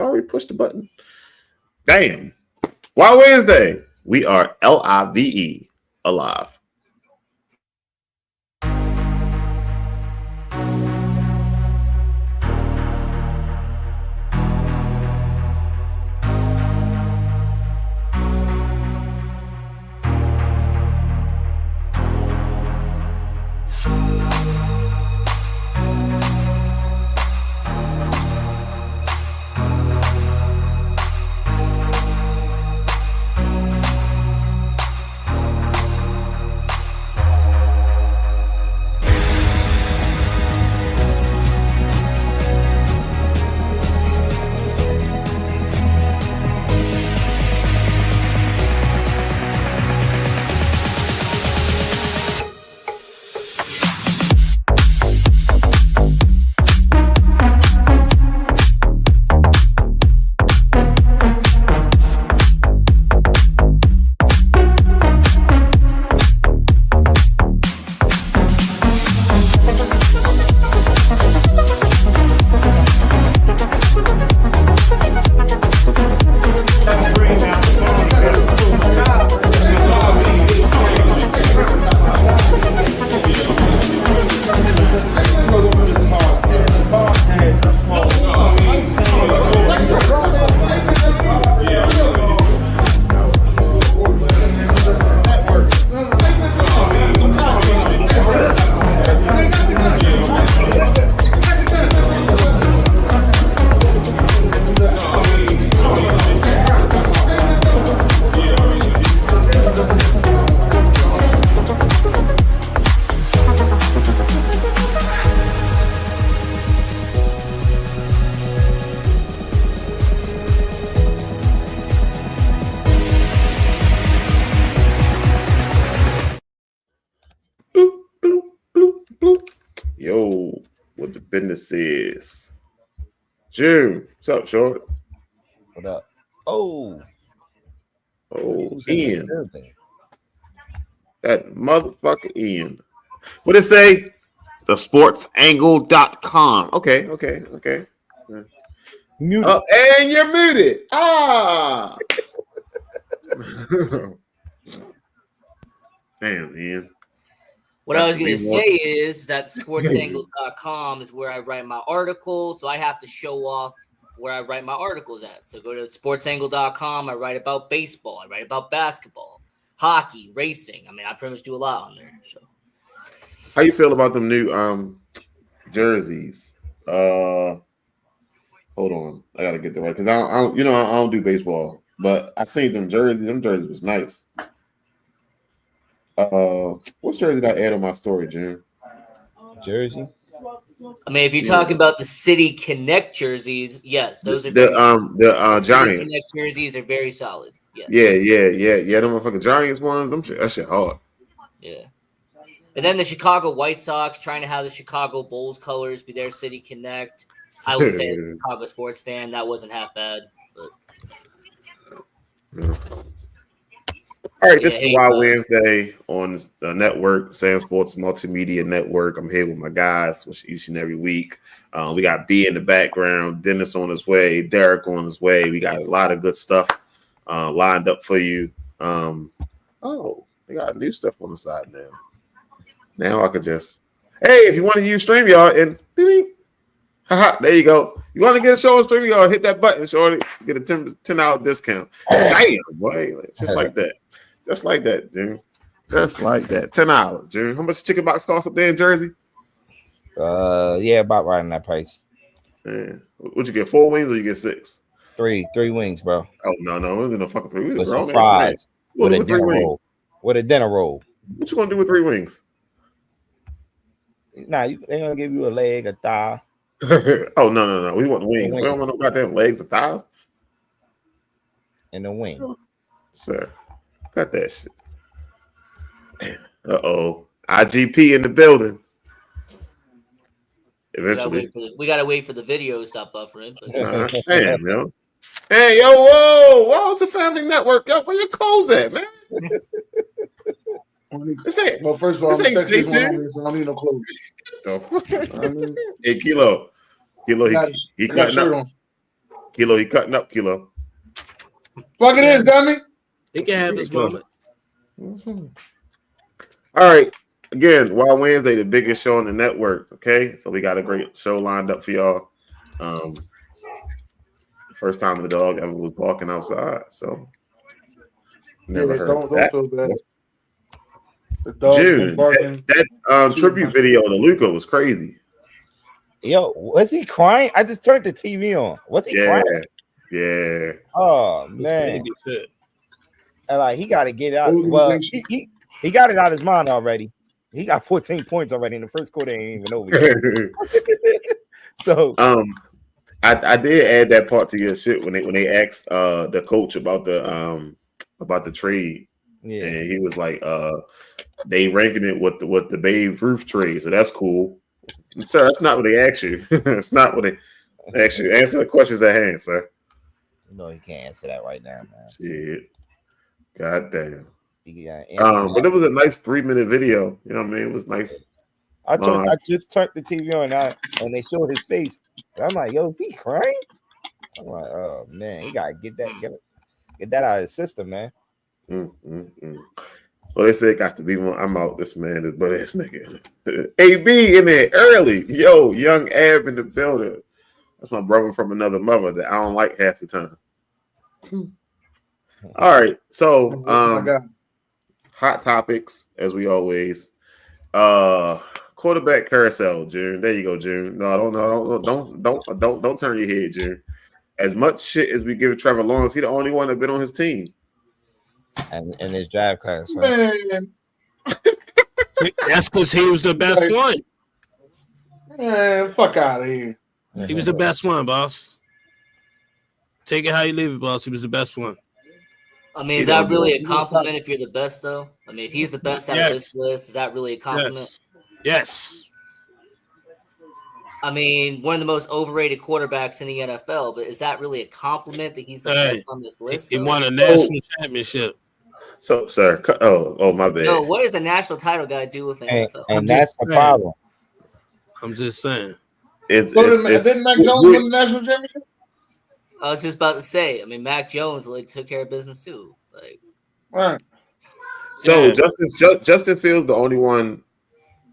Already pushed the button. Damn. Why Wednesday? We are LIVE alive. Yo, what the business is. June, what's up, short? What up? Oh, Ian. That motherfucker Ian. What it say? TheSportsAngle.com. Okay. Muted. And you're muted. Ah. Damn, Ian. What I was going to say is that sportsangle.com is where I write my articles, so I have to show off where I write my articles at. So go to sportsangle.com. I write about baseball. I write about basketball, hockey, racing. I mean, I pretty much do a lot on there. So, how you feel about them new jerseys? Hold on, I gotta get the right because I don't do baseball, but I seen them jerseys. Them jerseys was nice. What jersey did I add on my story, Jim? Jersey. I mean, if you're talking about the City Connect jerseys, yes, those are the Giants Connect jerseys are very solid. Yes. Yeah. Them motherfucking Giants ones, that shit hard. Yeah. And then the Chicago White Sox trying to have the Chicago Bulls colors be their City Connect. I would say as a Chicago sports fan, that wasn't half bad. But yeah. All right, this is Wild Wednesday on the network, Sam Sports Multimedia Network. I'm here with my guys each and every week. We got B in the background, Dennis on his way, Derek on his way. We got a lot of good stuff lined up for you. They got new stuff on the side now. Now I could just, if you want to use StreamYard and there you go. You want to get a show on StreamYard, hit that button, shorty. Get a $10 discount. Damn, boy. Just like that. Just like that, Jimmy. Just like that. $10, Jimmy. How much chicken box cost up there in Jersey? About right in that price. Yeah. Would you get 4 wings or you get 6? Three wings, bro. Oh no, we didn't no fucking 3 wings. With some fries. With a dinner roll. With a dinner roll. What you gonna do with 3 wings? Nah, they're gonna give you a leg, a thigh. Oh no. We want wings. We don't want no goddamn legs or thighs. And a wing. Oh, sir. Cut that shit. IGP in the building. Eventually. We gotta wait for the video to stop buffering. But. Damn, yo. Hey, yo, whoa, it's a family network. Yo, where your clothes at, man? This ain't, well, first of all, this ain't State Team. So I don't need no clothes. Hey, Kilo, he cutting up. Kilo, he cutting up, Kilo. Fuck it is, dummy. He can have this moment. Mm-hmm. All right. Again, Wild Wednesday, the biggest show on the network. Okay, so we got a great show lined up for y'all. First time the dog ever was barking outside, so never heard don't that. feel bad. The dog June, that tribute video to Luca was crazy. Yo, was he crying? I just turned the TV on. Was he crying? Yeah. Oh man. And like he got to get out. Well, he got it out of his mind already. He got 14 points already in the first quarter. Ain't even over yet. So I did add that part to your shit when they asked the coach about the trade. Yeah, and he was like, they ranking it with the Babe Ruth trade, so that's cool. Sir, that's not what they asked you. That's not what they asked you. Answer the questions at hand, sir. No, he can't answer that right now, man. Shit. God damn. Yeah, but it was a nice 3-minute video. You know what I mean? It was nice. I just turned the TV on and they showed his face. And I'm like, yo, is he crying? I'm like, oh man, he gotta get that out of his system, man. Well, they said it got to be more. I'm out. This man is but ass nigga. AB in there early. Yo, young Ab in the building. That's my brother from another mother that I don't like half the time. All right, so hot topics as we always. Quarterback carousel, June. There you go, June. No, don't turn your head, June. As much shit as we give Trevor Lawrence, he the only one that been on his team. And in his draft class, right? That's because he was the best one. Man, fuck out of here. He was the best one, boss. Take it how you leave it, boss. He was the best one. I mean, is that really a compliment if you're the best, though? I mean, if he's the best out of this list, is that really a compliment? Yes. I mean, one of the most overrated quarterbacks in the NFL, but is that really a compliment that he's the best on this list? He won a national championship. So, sir, oh, my bad. No, what does the national title got to do with the NFL? And that's the problem. I'm just saying. Didn't Mac Jones win the national championship? I was just about to say. I mean, Mac Jones took care of business too. Right. So Justin Fields the only one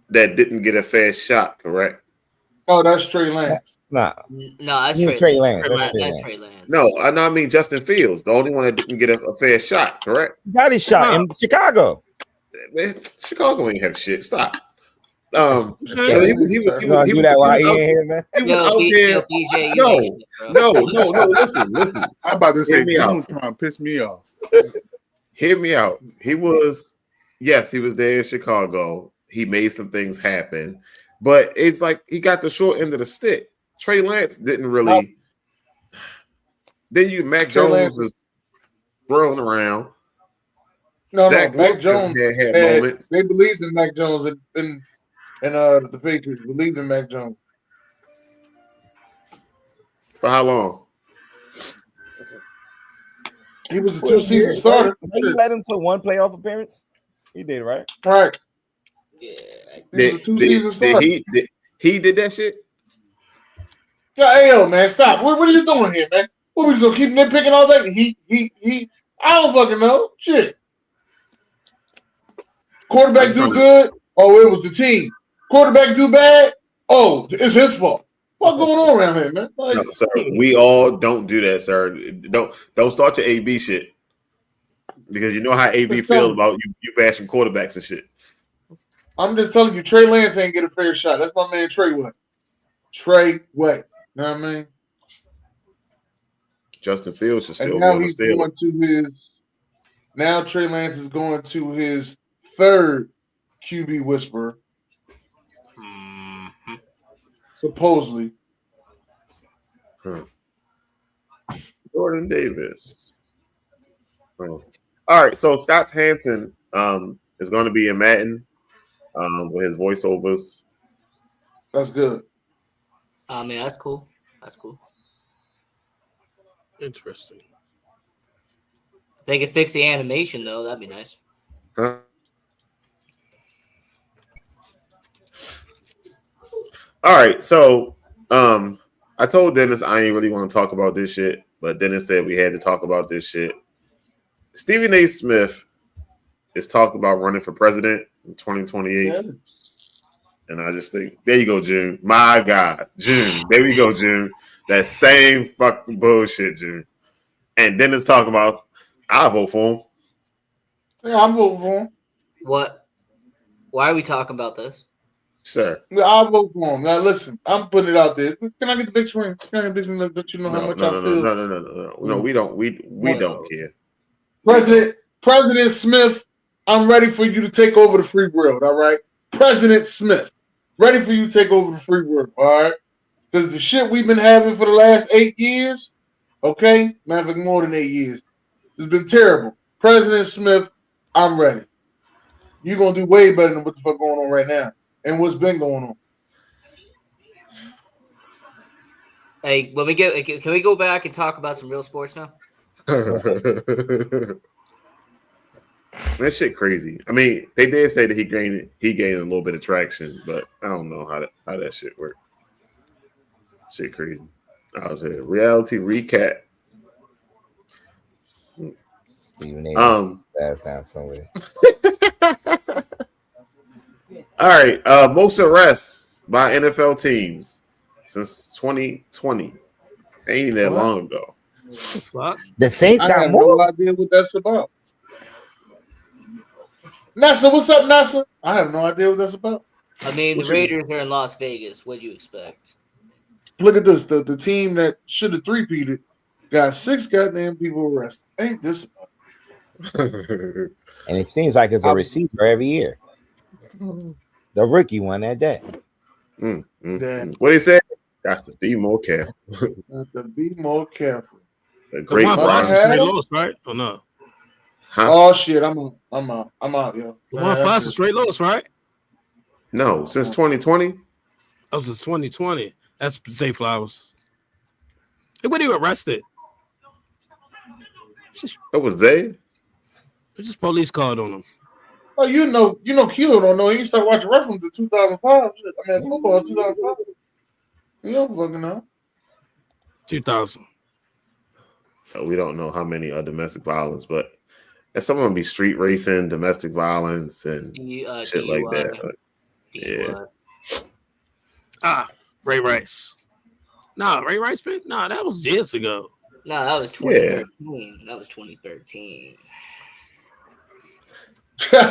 that didn't get a fair shot, correct? Oh, that's Trey Lance. No, that's Trey Lance. That's Trey Lance. No, I mean Justin Fields, the only one that didn't get a fair shot, correct? He got his shot in Chicago. Man, Chicago ain't have shit. Stop. He was Listen. I'm about to say, Jones trying to piss me off. Hear me out. He was there in Chicago. He made some things happen, but it's like he got the short end of the stick. Trey Lance didn't really. Then Mac Jones is rolling around. Mac Jones had moments. They believed in Mac Jones and the Patriots believed in Mac Jones. For how long? He was the 2-season starter. You let him to one playoff appearance? He did, right? Right. Yeah. He did that shit? Yeah, hell, man, stop. What are you doing here, man? What we just gonna keep nitpicking all day? He I don't fucking know. Shit. Quarterback do good. Oh, it was the team. Quarterback do bad. Oh, it's his fault. What's going on around here, man? No, sir. We all don't do that, sir. Don't start your AB shit. Because you know how AB feels about you bashing quarterbacks and shit. I'm just telling you, Trey Lance ain't get a fair shot. That's my man Trey Way. Trey Way. You know what I mean? Justin Fields should still now he's going to his. Now Trey Lance is going to his third QB whisperer. Supposedly. Jordan Davis. Oh. All right, so Scott Hansen is going to be in Madden with his voiceovers. That's good. I mean, that's cool. That's cool. Interesting. If they could fix the animation, though, that'd be nice. Huh? All right, so I told Dennis I ain't really want to talk about this shit, but Dennis said we had to talk about this shit. Stephen A. Smith is talking about running for president in 2028. Yeah. And I just think, there you go, June. My God, June. There we go, June. That same fucking bullshit, June. And Dennis talking about, I'll vote for him. Yeah, I'm voting for him. What? Why are we talking about this? Sir. I'll vote for him. Now listen, I'm putting it out there. Can I get the big screen? Can I get the big screen to let you know how much I feel? No, we don't. We don't care. President Smith, I'm ready for you to take over the free world, all right? President Smith, ready for you to take over the free world, all right? Because the shit we've been having for the last 8 years, okay? Matter of fact, more than 8 years. It's been terrible. President Smith, I'm ready. You're going to do way better than what the fuck going on right now and what's been going on. Hey, can we go back and talk about some real sports now? That shit crazy. I mean, they did say that he gained a little bit of traction, but I don't know how that shit worked. Shit crazy. I was here. Reality recap. Stephen A. That's not somewhere. All right. Most arrests by NFL teams since 2020. Ain't that long ago. The Saints got more. No idea what that's about. NASA, what's up, NASA? I have no idea what that's about. I mean, the Raiders are in Las Vegas. What'd you expect? Look at this. The team that should have three-peated got 6 goddamn people arrested. Ain't this about? And it seems like it's a receiver every year. The rookie one at that. What do you say? Got to be more careful. Got to be more careful. The great They lost, right? Or no? Huh? Oh shit! I'm out, yo. The one Foster straight lost, right? No, since 2020. Oh, since 2020. That's Zay Flowers. Hey, when he arrested? That was Zay. It was just police called on him. Oh, you know, Kilo don't know. He started watching wrestling in 2005. I mean, football 2005. You don't fucking know. 2000. We don't know how many are domestic violence, but some of them be street racing, domestic violence, and shit like that. Yeah. Ray Rice. Ray Rice, man. That was years ago. No, that was 2013. Yeah. That was 2013. All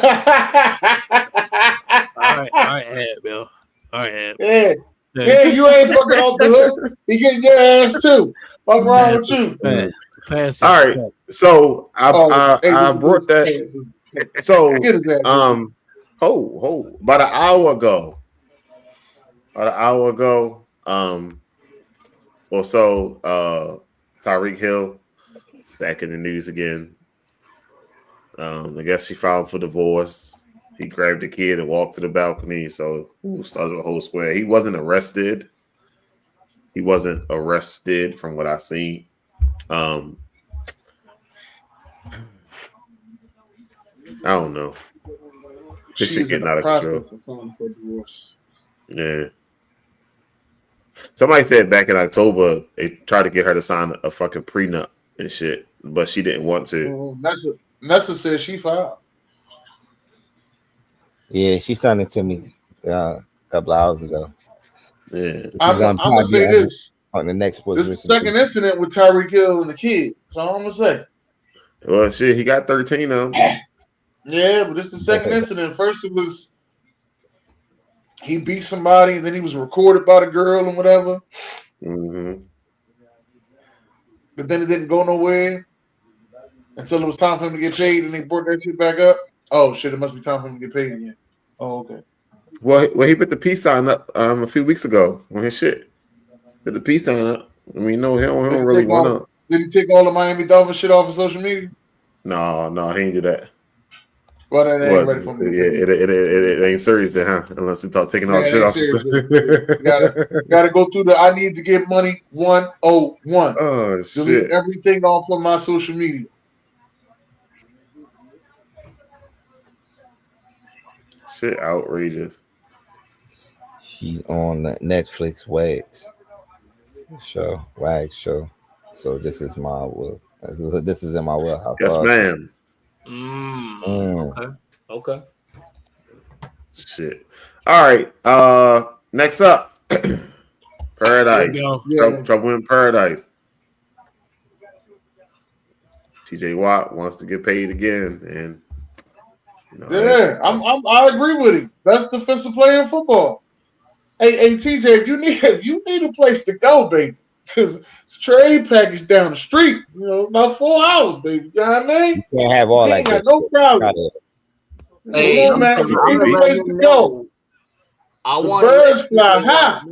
right, Bill. All right, yeah, you ain't fucking off the hook. He getting your ass too. What's wrong with you? Pass. All right, so I brought that. So about an hour ago. Tyreek Hill is back in the news again. I guess she filed for divorce. He grabbed the kid and walked to the balcony. So started a whole square. He wasn't arrested. From what I seen. I don't know. This shit getting out of control. Yeah. Somebody said back in October they tried to get her to sign a fucking prenup and shit, but she didn't want to. Nessa said she filed. Yeah, she sent it to me a couple hours ago. Yeah, I'm gonna say this on the next sports. This is the second incident with Tyreek Hill and the kid. That's all I'm gonna say. Well, shit, he got 13 of them. Yeah, but this is the second incident. First, it was he beat somebody, and then he was recorded by the girl and whatever. Mm-hmm. But then it didn't go nowhere until it was time for him to get paid, and they brought that shit back up. Oh shit! It must be time for him to get paid again. Oh, okay. Well, he put the peace sign up a few weeks ago on his shit. Put the peace sign up. I mean, no, he don't really want to. Did he take all the Miami Dolphins shit off of social media? No, he ain't do that. Well, that ain't ready for me. Yeah, it ain't serious then, huh? Unless he thought taking all the shit off. Gotta go through the I need to get money 101. Oh shit! Delete everything off of my social media. Shit, outrageous. She's on Netflix Wags. Show, wag show. So this is my will. This is in my wheelhouse. Yes, ma'am. Okay. Okay. Shit. All right. Next up, Paradise. Trouble in Paradise. TJ Watt wants to get paid again, and I agree with him. Best defensive player in football. Hey, TJ, if you need a place to go, baby, because it's a trade package down the street, about 4 hours, baby. You know what I mean? You can't have all you that. Ain't got no problem. Hey, I'm man, you need a place to go. I the want birds fly high.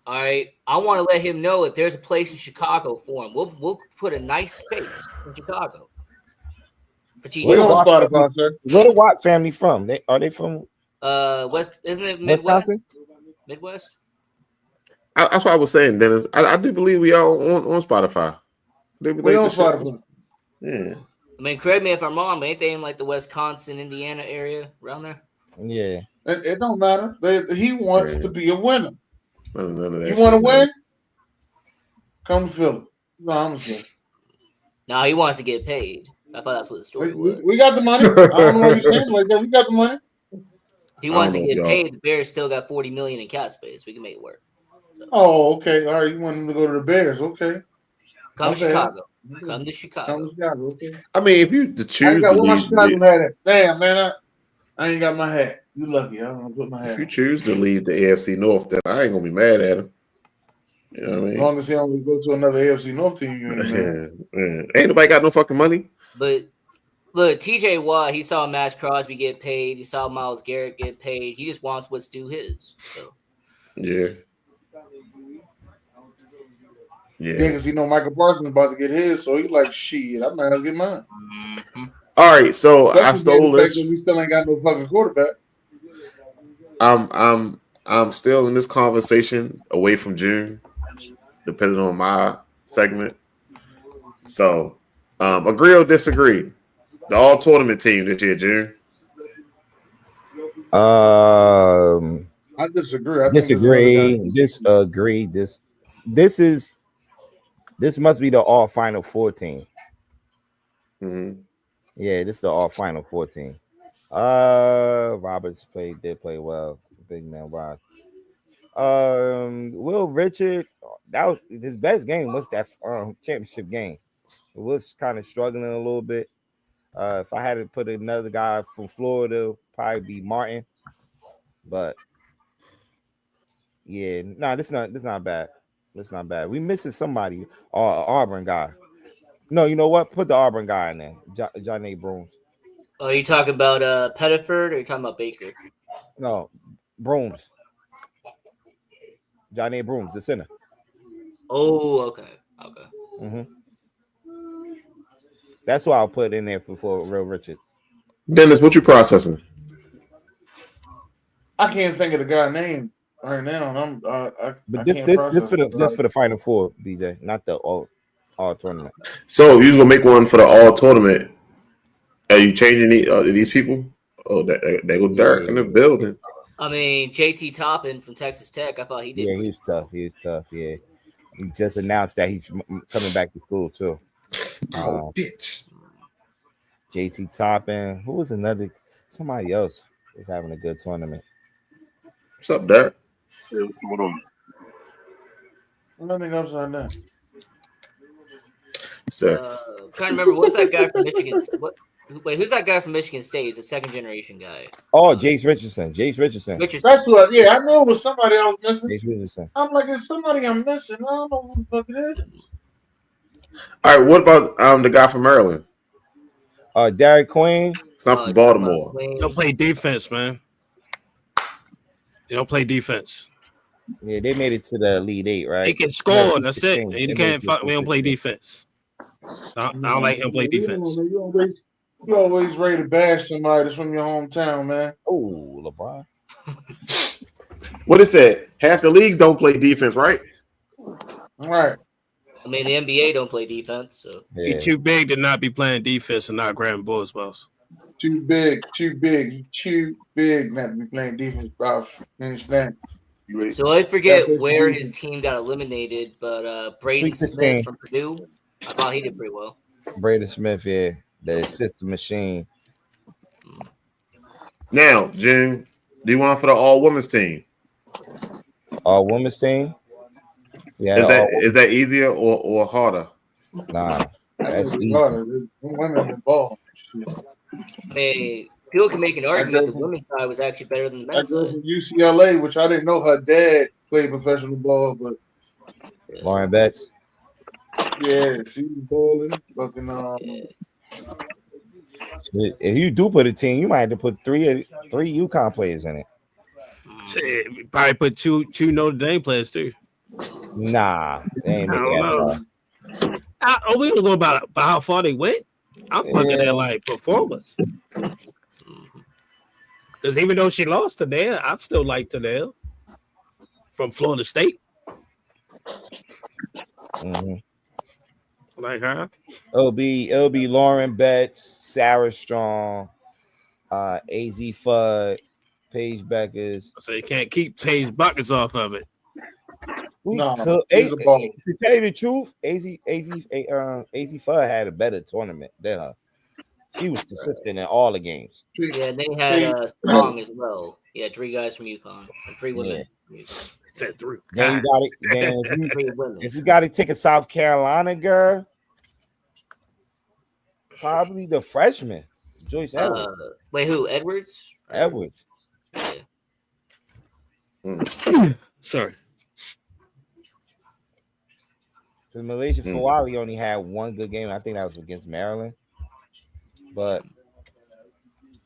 All right, I want to let him know that there's a place in Chicago for him. We'll put a nice space in Chicago for TJ. Where the Watt family from? Are they from West? Isn't it Midwest? Wisconsin? Midwest. That's what I was saying, Dennis. I do believe we all on Spotify. We on Spotify. Yeah. I mean, correct me if I'm wrong, but ain't they in like the Wisconsin, Indiana area around there? Yeah. It don't matter. He wants to be a winner. None of that you want to win? Man. Come to Philly. No, I'm just No, he wants to get paid. I thought that's what the story was. We got the money. I don't know what you're saying like that. We got the money. If he wants to get paid, the Bears still got $40 million in cap space. We can make it work. So. Oh, okay. All right. You want him to go to the Bears? Okay. Come to Chicago. Come to Chicago. Okay. I mean, if you choose to leave, damn man, I ain't got my hat. You lucky. I don't put my hat. If you choose to leave the AFC North, then I ain't gonna be mad at him. You know what I mean? As long as he only go to another AFC North team, you ain't nobody got no fucking money. But look, TJ Watt, he saw Max Crosby get paid. He saw Myles Garrett get paid. He just wants what's due his. So. Yeah. Yeah, because Michael Parsons about to get his, so he's like, shit, I might as well get mine. Mm-hmm. All right, so I stole this. We still ain't got no fucking quarterback. I'm still in this conversation away from June, depending on my segment. So, agree or disagree? The all tournament team this year, June. I disagree. Disagree. This must be the all Final Four team. Mm-hmm. Yeah, this is the all Final Four team. Roberts did play well. Big man, Rod. Will Richard, that was his best game. Was that championship game? It was kind of struggling a little bit. If I had to put another guy from Florida, probably be Martin. But yeah, this not bad. That's not bad. We missing somebody. Auburn guy. No, you know what? Put the Auburn guy in there. John A. Brooms. Oh, are you talking about Pettiford or are you talking about Baker? No, Brooms. John A. Brooms, the center. Oh, okay. Mm-hmm. That's why I'll put in there for Real Richards. Dennis, what you processing? I can't think of the guy's name right now. But this for the Final Four, BJ, not the all tournament. So you're gonna make one for the all tournament? Are you changing these people? Oh, they go Derek in the building. I mean, JT Toppin from Texas Tech. I thought he did. Yeah, he's tough. Yeah, he just announced that he's coming back to school too. Bitch. JT Toppin. Who was another? Somebody else was having a good tournament. What's up, Derek? Hey, what's going on? Nothing upside down. So, trying to remember, what's that guy from Michigan? Wait, who's that guy from Michigan State? He's a second generation guy. Oh, Jace Richardson. That's what. Yeah, I know it was somebody I was missing. Jace Richardson. I'm like, it's somebody I'm missing. I don't know who the fuck it is. All right, what about the guy from Maryland? Derek Queen. It's not from Baltimore. They don't play defense, man. They don't play defense. Yeah, they made it to the Elite Eight, right? They can score. That's it. You can't. We don't play defense. I don't like him play defense. You always ready to bash somebody that's from your hometown, man. Oh, LeBron. What is it? Half the league don't play defense, right? All right. I mean, the NBA don't play defense, so You're too big to not be playing defense and not grabbing balls, boss. Too big. You too big not to be playing defense, bro. You understand? So I forget where his team got eliminated, but Brady Smith from Purdue, I thought he did pretty well. Brady Smith, yeah, the assistant machine. Now, Jim, do you want for the all women's team? All women's team? Yeah. Is that easier or harder? Nah, that's easy. Women involved. Hey, people can make an argument the women's side was actually better than the men's side. From UCLA, which I didn't know her dad played professional ball, but Lauren Betts. Yeah, she was balling. Fucking If you do put a team, you might have to put three UConn players in it. Probably put two Notre Dame players too. Nah, they ain't making that far. We don't go about how far they went. I'm looking at like performance. Because even though she lost to Dale, I still like Tadell from Florida State. Like her. It'll be Lauren Betts, Sarah Strong, AZ Fudd, Paige Beckers. So you can't keep Paige Buckets off of it. To tell you the truth, AZ Fudd had a better tournament than her. She was consistent in all the games. Yeah, they had Strong as well. Yeah, 3 guys from UConn and 3 women. Yeah. Said 3. Then you got it. If you got to take a South Carolina girl, probably the freshman, Joyce Edwards. Wait, who? Edwards? Edwards. Yeah. Sorry. Because Malaysia Fawali only had one good game. I think that was against Maryland. But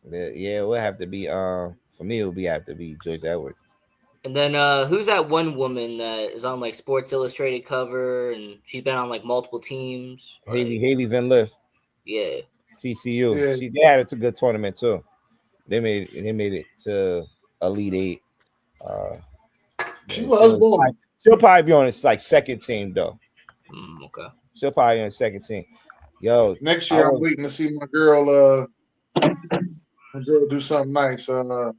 yeah, it would have to be for me. It would have to be Joyce Edwards. And then who's that one woman that is on like Sports Illustrated cover and she's been on like multiple teams? Haley Van Lith. Yeah. TCU. Yeah. They had a good tournament too. They made it to Elite Eight. She'll probably be on its like second team though. Okay. She'll probably be on the second team. Yo, next year I'm waiting to see my girl do something nice. Number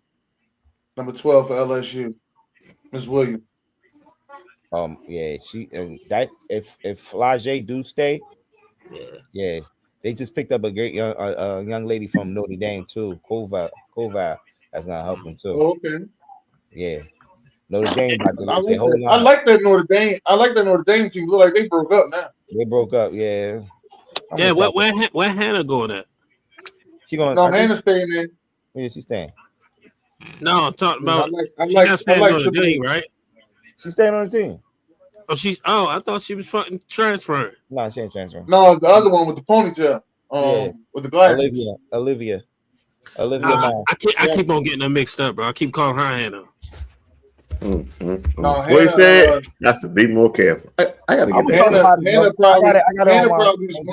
12 for LSU, Miss Williams. Yeah, she that if Flage do stay, yeah, they just picked up a great young lady from Notre Dame too, Kova. That's not helping too. Oh, okay. Yeah, Notre Dame. I like that Notre Dame. I like that Notre Dame team. Look like they broke up now. They broke up. Yeah. Yeah, where Hannah going at? She going? No, Hannah's staying in. Yeah, she's staying. No, I'm talking about. I like on the team, right? She's staying on the team. Oh, I thought she was fucking transferring. No, she ain't transferring. No, the other one with the ponytail. With the glasses. Olivia. I keep on getting them mixed up, bro. I keep calling her Hannah. No, what you said? That's to be more careful. I gotta get Hannah probably is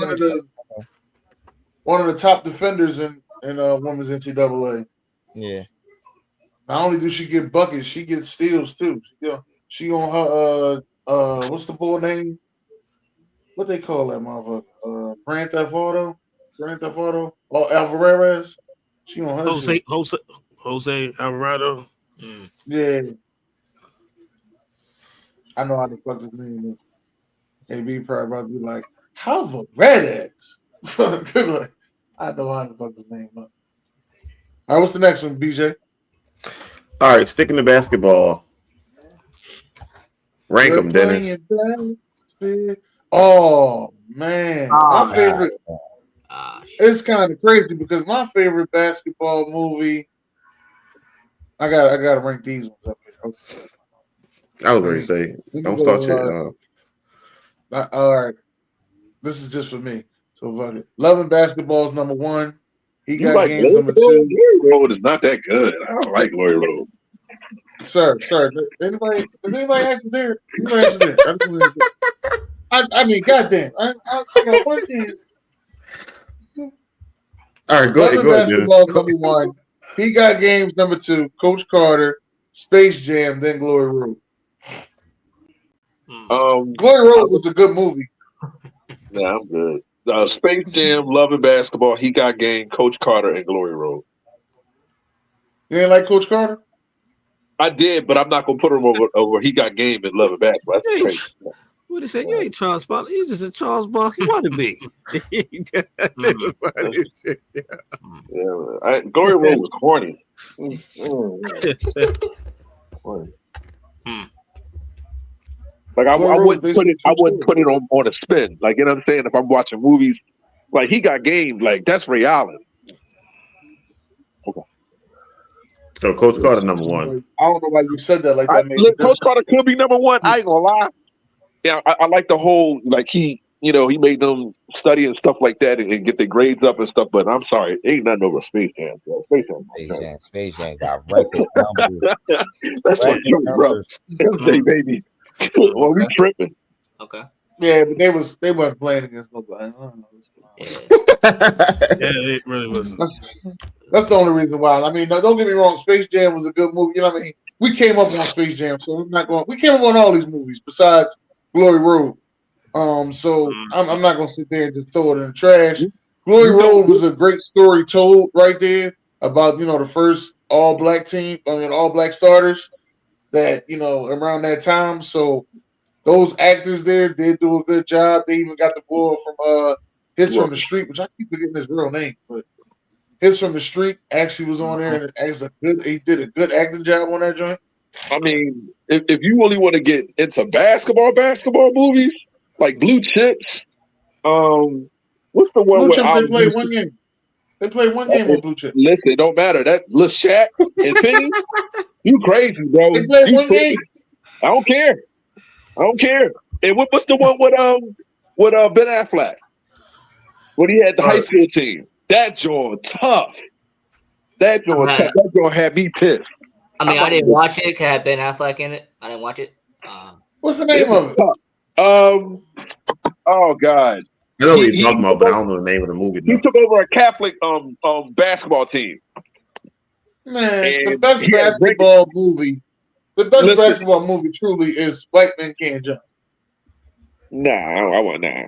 one of the top defenders in women's NCAA. Yeah. Not only does she get buckets, she gets steals too. She on her what's the ball name? What they call that motherfucker? Grand Theft Auto? Or Alvarez? She on her Jose Alvarado. Yeah. I know how the fuck his name is. AB probably about to be like, how's a red X? I know how the fuck his name up. All right, what's the next one, BJ? All right, sticking to basketball. Rank them, Dennis. Oh man, my favorite. It's kind of crazy because my favorite basketball movie. I gotta rank these ones up here. Okay. I was going to say, don't start your. All right, this is just for me. So fuck it. Loving Basketball is number 1. He got games number 2. Glory Road is not that good. I don't like Glory Road. Sir, is anybody actually there? I mean, goddamn. I got one thing. All right, go ahead. Basketball number 1. He got games number 2. Coach Carter, Space Jam, then Glory Road. Glory Road was a good movie. Nah, I'm good. Space Jam, Loving Basketball, He Got Game, Coach Carter, and Glory Road. You ain't like Coach Carter? I did, but I'm not gonna put him over. He got game and love it back. That's crazy. What they say? You ain't Charles Barkley. You just a Charles Barkley wannabe. Glory Road was corny. Like I wouldn't put it. I wouldn't put it on a spin. Like, you know what I'm saying? If I'm watching movies, like he got game. Like that's Ray Allen. Okay. So Coach Carter number one. I don't know why you said that like that. Coach Carter could be number one. I ain't gonna lie. Yeah, I like the whole he made them study and stuff like that and get their grades up and stuff. But I'm sorry, ain't nothing over Space Jam. Bro. Space Jam got record numbers. That's what you, bro. MJ, baby. Well, we tripping. Okay. Yeah, but they weren't playing against nobody. I don't know. Yeah, it really wasn't. That's the only reason why. I mean, don't get me wrong. Space Jam was a good movie. You know what I mean? We came up on Space Jam, so we're not going. We came up on all these movies besides Glory Road. So I'm not gonna sit there and just throw it in the trash. Glory Road was a great story told right there about the first all black team, all black starters that around that time. So those actors there did do a good job. They even got the boy from Hits from the Street, which I keep forgetting his real name, but Hits from the Street actually was on there and he did a good acting job on that joint. I mean, if you really want to get into basketball movies, like Blue Chips, what's the one Blue where Chips, they played one game. They played one game on Blue Chips. Listen, it don't matter. That Lil Shaq and Penny, you crazy, bro. They played one game. I don't care. And what's the one with Ben Affleck? When he had the high school team. That joint tough. That joint had me pissed. I mean, I didn't watch it. It had Ben Affleck in it. I didn't watch it. What's the name of it? Oh God. I know what you're talking about, but I don't know the name of the movie. He took over a Catholic basketball team. Man, the best basketball movie. The best basketball movie truly is White Men Can't Jump. Nah, I want nah.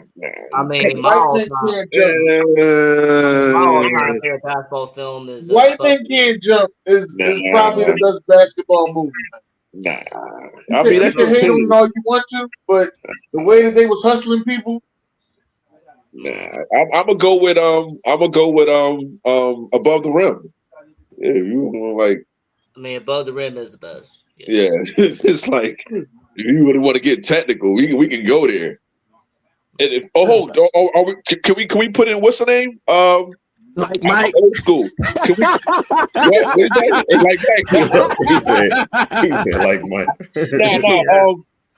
I mean, my all-time favorite basketball film is White Men Can't Jump is probably the best basketball movie. Nah, I mean, you can hate them all you want to, but the way that they was hustling people. Nah, I'm gonna go with Above the Rim. Yeah, you like. I mean, Above the Rim is the best. Yeah, it's like if you really want to get technical, we can go there. And can we put in what's the name? Like Mike, old school. Can we, like he said like Mike.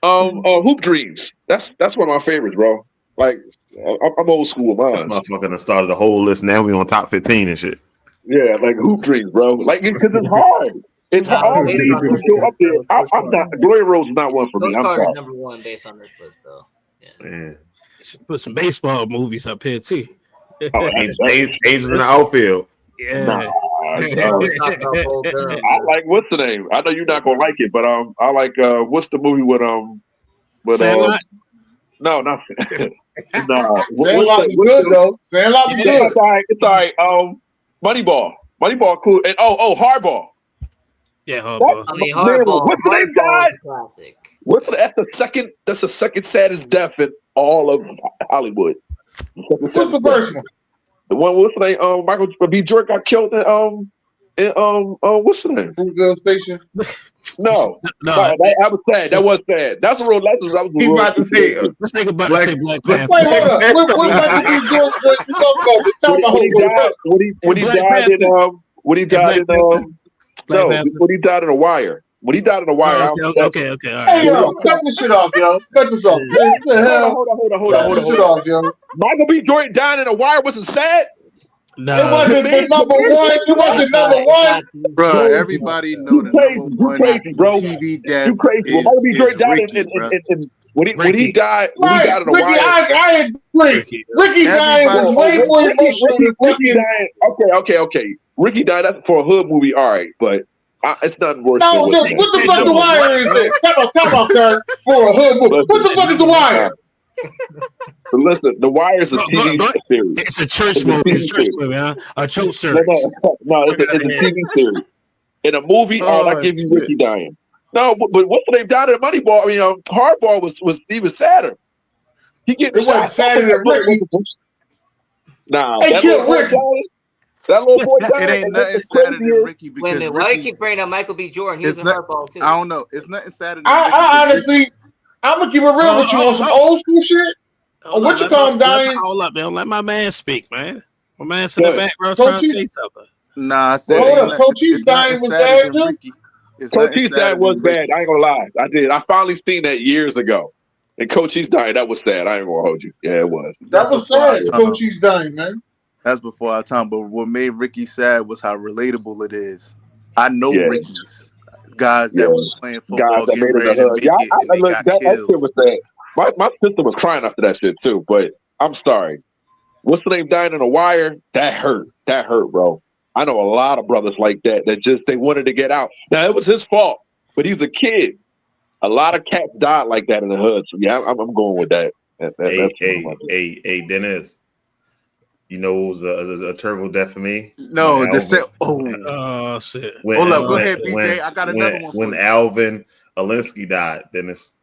Hoop Dreams. That's one of my favorites, bro. Like I'm old school with mine. This motherfucker done started a whole list. Now we on top 15 and shit. Yeah, like Hoop Dreams, bro. Like because it's hard. It's hard. I'm not. Glory Road's not one for me. I'm sorry. Number one based on this list, though. Yeah. Put some baseball movies up here too. Agents in the outfield. Yeah. I like what's the name? I know you're not gonna like it, but I like what's the movie with Sandlot? No, not Sandlot be good though. Sandlot be good. It's all right. Moneyball, cool. And Hardball. Yeah, Hardball. I mean, Hardball. What's the name, guy? Classic. That's the second saddest death in all of Hollywood. What's the first one? The one what's the name? Michael B. Jordan got killed in what's the name? Fruitvale Station. No, that was sad. That was sad. That's a real legend. That was He's about to say. Let's think about to say Black Panther. Wait, hold up. What Michael B. Jordan? When he died in The Wire. When he died in The Wire. Okay. All right. Hey, yo, cut this shit off, yo. Cut this off. Hold on. Michael B. Jordan dying in The Wire wasn't sad. No, it wasn't the number one. It wasn't number one, bro. Everybody know the number one TV death is Ricky, when he died in The Wire. I agree. Ricky died was way more emotional than Ricky. Okay. Ricky died for a hood movie, all right, but it's not worse. No, what the fuck The Wire is it? Come on, sir. For a hood movie. What the fuck is The Wire? Listen, The Wire is a TV series. It's a church movie. It's a church movie, huh? A church series. No, it's a TV series. In a movie, I give you Ricky dying. No, but what's the name died in Moneyball? I mean, Hardball was even sadder. He getting it wasn't sadder than Ricky. Nah, they killed Ricky. That little boy died. It ain't nothing sadder than Ricky because wait a minute, why do you keep bringing up Michael B. Jordan? He was in Hardball too. I don't know. It's nothing sadder than Ricky. I honestly, I'm gonna keep it real with you on some old school shit. What you call him dying? Hold up, man. Let my man speak, man. My man's in the back, bro, trying to say something. Nah, I said Coach Chief's dying was bad too. Coach Chief's dying was bad. I ain't gonna lie. I did. I finally seen that years ago. And Coach Chief's dying, that was sad. I ain't gonna hold you. Yeah, it was. That was sad. Coach Chief's dying, man. That's before our time. But what made Ricky sad was how relatable it is. I know Ricky's guys that was playing football, getting ready to make it, and they got killed. That shit was sad. My sister was crying after that shit too. But I'm sorry. What's the name dying in a wire? That hurt. That hurt, bro. I know a lot of brothers like that just they wanted to get out. Now it was his fault, but he's a kid. A lot of cats died like that in the hood. So yeah, I'm going with that. Hey, Dennis. You know, it was a terrible death for me. No, shit. Hold up, go ahead, BJ. I got another one. When Alvin Alinsky died, Dennis.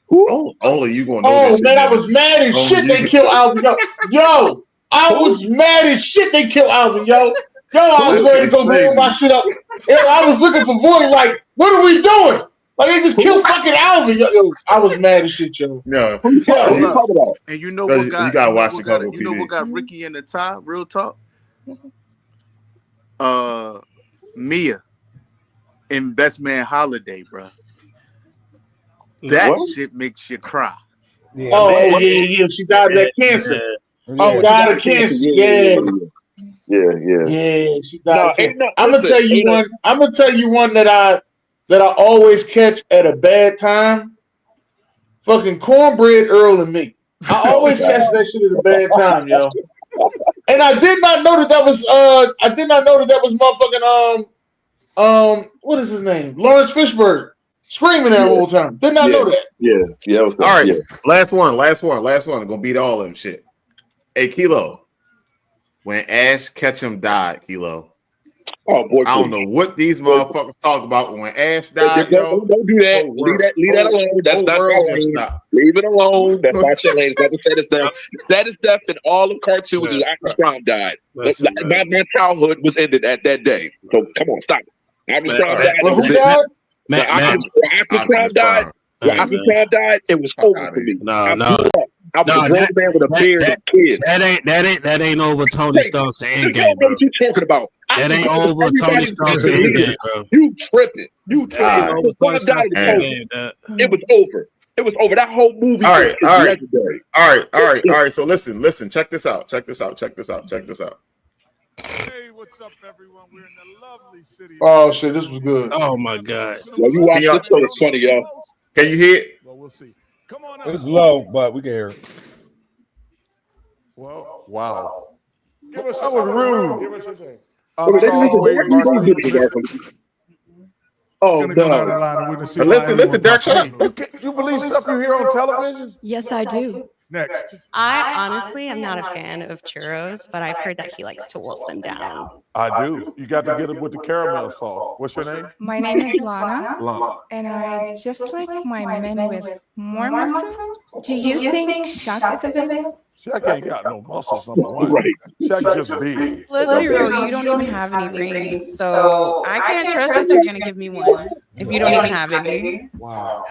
Only you gonna know. Oh man, I was mad as shit. They killed Alvin. Yo, I was mad as shit. They killed Alvin. Yo, I was ready to go blow my shit up. Yo, I was looking for Voidy. Like, what are we doing? Like they just killed fucking Alvin. Yo, I was mad as shit, yo. No, and you know what got? You gotta watch Chicago. You know what got Ricky in the tie? Real talk. Mia in Best Man Holiday, bro. That shit makes you cry. Yeah, yeah. She died of that cancer. Oh, died of cancer. Yeah. She died of cancer. I'm gonna tell you one. I'm gonna tell you one that I always catch at a bad time. Fucking Cornbread Earl and me. I always catch that shit at a bad time, yo. And I did not know that was motherfucking what is his name? Lawrence Fishburne screaming that whole time. Did not know that. Yeah. All right. Last one. I'm gonna beat all of them shit. Hey, Kilo. When Ash Ketchum died, Kilo. Oh boy, I don't know what these motherfuckers talk about when Ash died. Don't do that. Leave that alone. That's not your lane. Leave it alone. That's not your lane. It's not the stuff. Status death in all of cartoons is after Prime died. My childhood was ended at that day. So come on, stop it. After Prime died, after Prime died, it was over for me. No. I was a grown man with a beard and kids. That ain't over Tony Stark's Endgame, bro. What you talking about? That ain't over Tony Stark's Endgame, bro. You tripping? It was over. It was over. That whole movie. All right. So listen. Check this out. Hey, what's up, everyone? We're in the lovely city. Oh shit, this was good. Oh my god. Well, you watch this show. It's funny, yo. Can you hear it? Well, we'll see. Come on. It's low, but we can hear it. Well, wow. Give us that was rude. Give us your thing. Oh, listen, Derek, shut up. You believe stuff you hear on television? Yes, I do. Next. I honestly am not a fan of churros, but I've heard that he likes to wolf them down. I do. You got to get it with the caramel sauce. What's your name? My name is Lana. And I just like my men with more muscle. Do you think Shaq is a man? Shaq ain't got no muscles, number one. Right. Shaq just big. Leslie Rowe, you don't even have any rings, so I can't trust that you're gonna give me one if you don't even have any. Wow.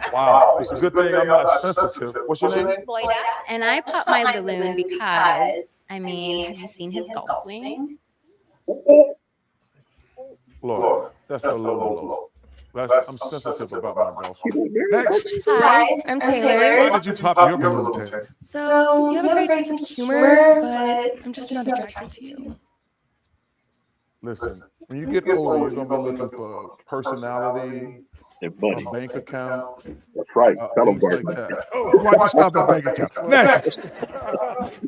It's a good thing I'm not sensitive. What's your name? Loida. And I pop my balloon because, I mean, have you seen his golf swing? Lord, that's a low blow. I'm sensitive about my golf swing. Next. Hi, I'm Taylor. Why did you pop your balloon, Taylor? So, you have a great sense of humor, but I'm just not attracted to you. Listen, when you get older, you're going to be looking for personality, a bank account. That's right. Things like that. Why'd you stop at bank account? Next.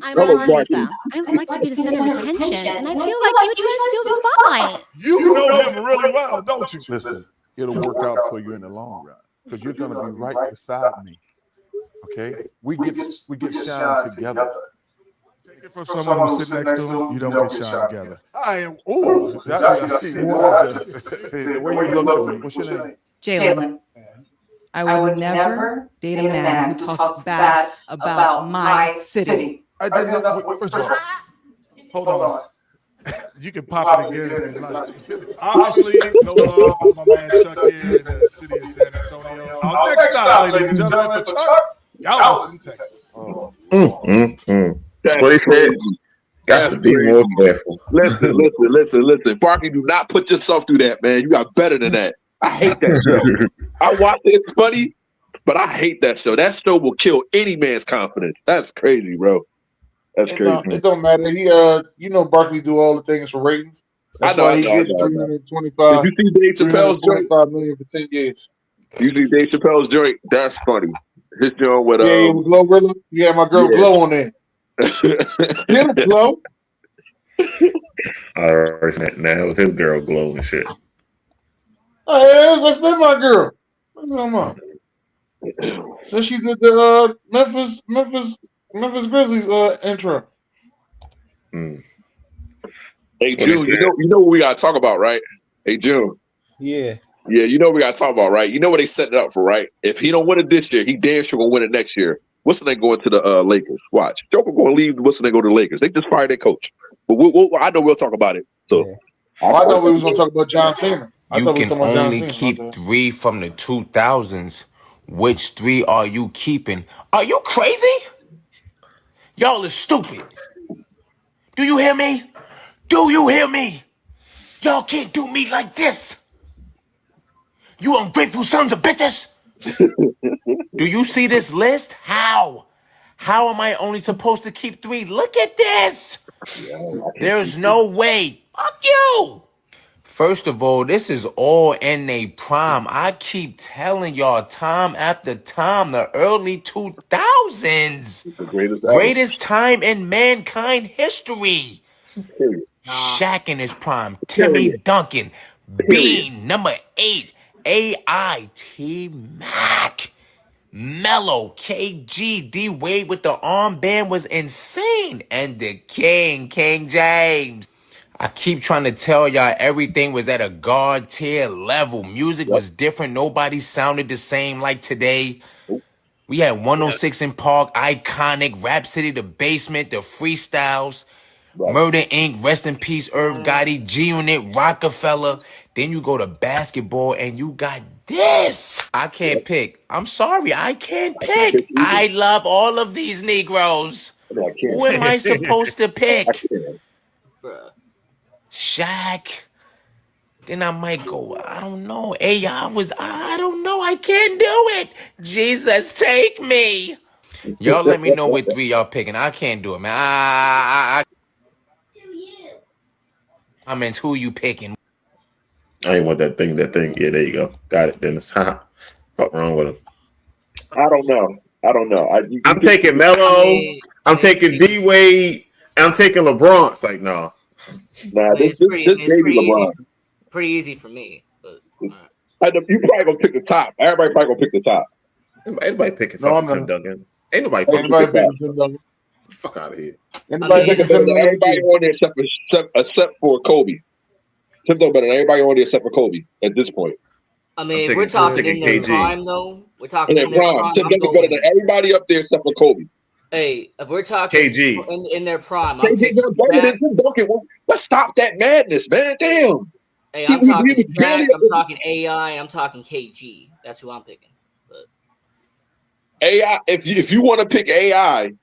I'm Alanita. I would like to be the center of attention, and I feel like you try to steal the spotlight. You know him really well, don't you? Listen, it'll work out for you in the long run because you're going to be right beside me. Okay? We get shine together. From someone who's sitting next to him, you don't get shot together. I am. Oh, I see more. The way you looked at me. What's your name? Jalen. I would never date a man who talks bad about my city. I did not. First of all, hold on. You can pop it again if you like. Obviously, no love for my man Chuck here in the city of San Antonio. Our next stop, ladies and gentlemen, for Chuck, Galveston, Texas. What he said? Got to be more careful. Listen. Barkley, do not put yourself through that, man. You got better than that. I hate that show. I watch it. It's funny, but I hate that show. That show will kill any man's confidence. That's crazy, bro. That's crazy. It don't matter. He, Barkley do all the things for ratings. That's why he gets 325. Did you see Dave Chappelle's joint? $25 million for 10 years. You see Dave Chappelle's joint? That's funny. His joint with with Glow Rilla. Yeah, my girl Glow on there. Yeah, Glow. All right, now with his girl Glow and shit. Hey, that's been my girl. So she did the Memphis Grizzlies intro. Hey June, you know what we gotta talk about, right? Hey June. Yeah, you know what we gotta talk about, right? You know what they set it up for, right? If he don't win it this year, he damn sure gonna win it next year. What's the name going to the Lakers? Watch, Joker gonna leave. What's the name go to the Lakers? They just fired their coach, but I know we'll talk about it. So I thought we was gonna talk about John Cena. You can only keep 3 from the 2000s. Which 3 are you keeping? Are you crazy? Y'all are stupid. Do you hear me? Do you hear me? Y'all can't do me like this. You ungrateful sons of bitches. Do you see this list? How? How am I only supposed to keep 3? Look at this. There's no way. Fuck you. First of all, this is all in a prime. I keep telling y'all time after time, the early 2000s. Greatest time in mankind history. Shaq in his prime. Timmy Duncan. Bean, number 8. AI. T-Mac. Mello. KG. D-Wade with the armband was insane. And the King James. I keep trying to tell y'all everything was at a God tier level. Music was different. Nobody sounded the same like today. We had 106 in Park, Iconic, Rap City, The Basement, The Freestyles, Murder Inc., Rest in Peace, Irv Gotti, G-Unit, Rockefeller. Then you go to basketball and you got this. I can't pick. I'm sorry, I can't pick. I love all of these Negroes. Who am I supposed to pick? Shaq. Then I might go, I don't know. I don't know. I can't do it. Jesus, take me. Y'all let me know what 3 y'all picking. I can't do it, man. I meant who you picking. I ain't want that thing. Yeah, there you go. Got it, Dennis. Fuck wrong with him. I don't know. I'm taking Melo. I'm taking D-Wade. I'm taking LeBron. It's like, no. Nah, this pretty easy for me. But, you probably gonna pick the top. Everybody probably gonna pick the top. Anybody picking Tim Duncan? Ain't nobody picking Tim Duncan. Fuck out of here. Everybody on there except for Kobe. Tim Duncan better than everybody on there except for Kobe at this point. I mean, if we're talking in their prime, though. We're talking in their prime. Tim Duncan better than everybody up there except for Kobe. Hey, if we're talking KG in their prime, I'm picking Duncan. Let's stop that madness, man. Damn. Hey, I'm talking Shaq, I'm talking AI, I'm talking KG. That's who I'm picking. But AI, if you want to pick AI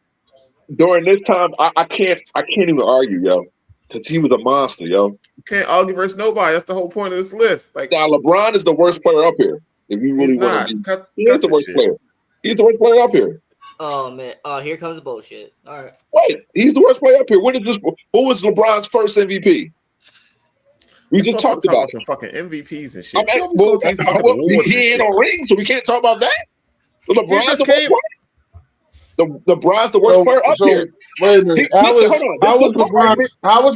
during this time, I can't even argue, yo, because he was a monster, yo. You can't argue versus nobody. That's the whole point of this list. Like, now, LeBron is the worst player up here. If you really want to, he's the worst player. He's the worst player up here. Oh man! Oh, here comes the bullshit. All right. Wait, he's the worst player up here. What was LeBron's first MVP? We just talked about some fucking MVPs and shit. He ain't on rings, so we can't talk about that. LeBron's the worst player. LeBron's the worst player up here. Wait a minute. How was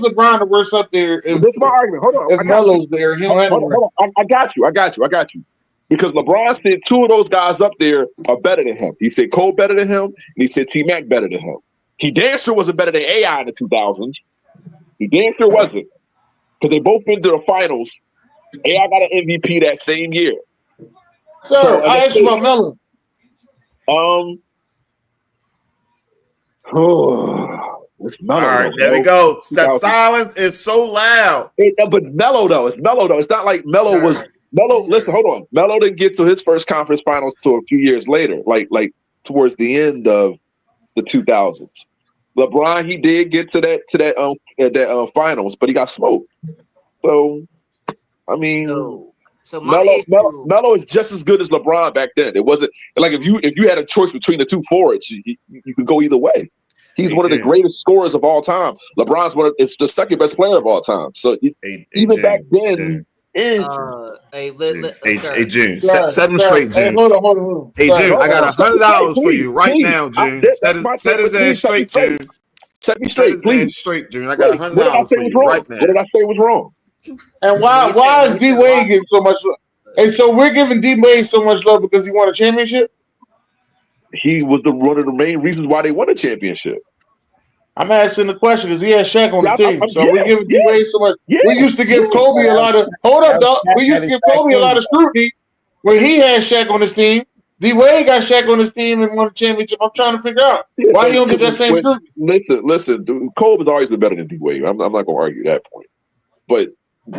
LeBron the worst up there? This is my argument. Hold on. If Melo's there, he don't have I got you. Because LeBron said 2 of those guys up there are better than him. He said Cole better than him, and he said T-Mac better than him. He damn sure wasn't better than AI in the 2000s. He damn sure wasn't. Because they both been to the finals. AI got an MVP that same year. Sir, So, I asked you about Melo. It's Melo. All right, there we go. That silence is so loud. But Melo though, it's Melo though. It's not like Melo was Melo. Listen, hold on. Melo didn't get to his first conference finals till a few years later, like towards the end of the 2000s. LeBron, he did get to that finals, but he got smoked. So, I mean, so Melo is just as good as LeBron back then. It wasn't like if you had a choice between the two forwards, you could go either way. He's one of the greatest scorers of all time. LeBron's it's the second best player of all time. So even back then, Hey June, set him straight, June. Hey, hold on. Hey June, I got $100 for you right now, June. Set his ass straight, June. Set me straight, please. Straight, June. I got $100 for you right now. What did I say was wrong? And why is D Wade getting so much love? And so we're giving D Wade so much love because he won a championship? He was one of the main reasons why they won a championship. I'm asking the question because he had Shaq on his team. So we give D Wade so much. We used to give Kobe a lot of We used to give Kobe a lot of scrutiny when he had Shaq on his team. D Wade got Shaq on his team and won a championship. I'm trying to figure out why he don't get that same scrutiny. Listen, dude, Kobe has always been better than D Wade. I'm not going to argue that point. But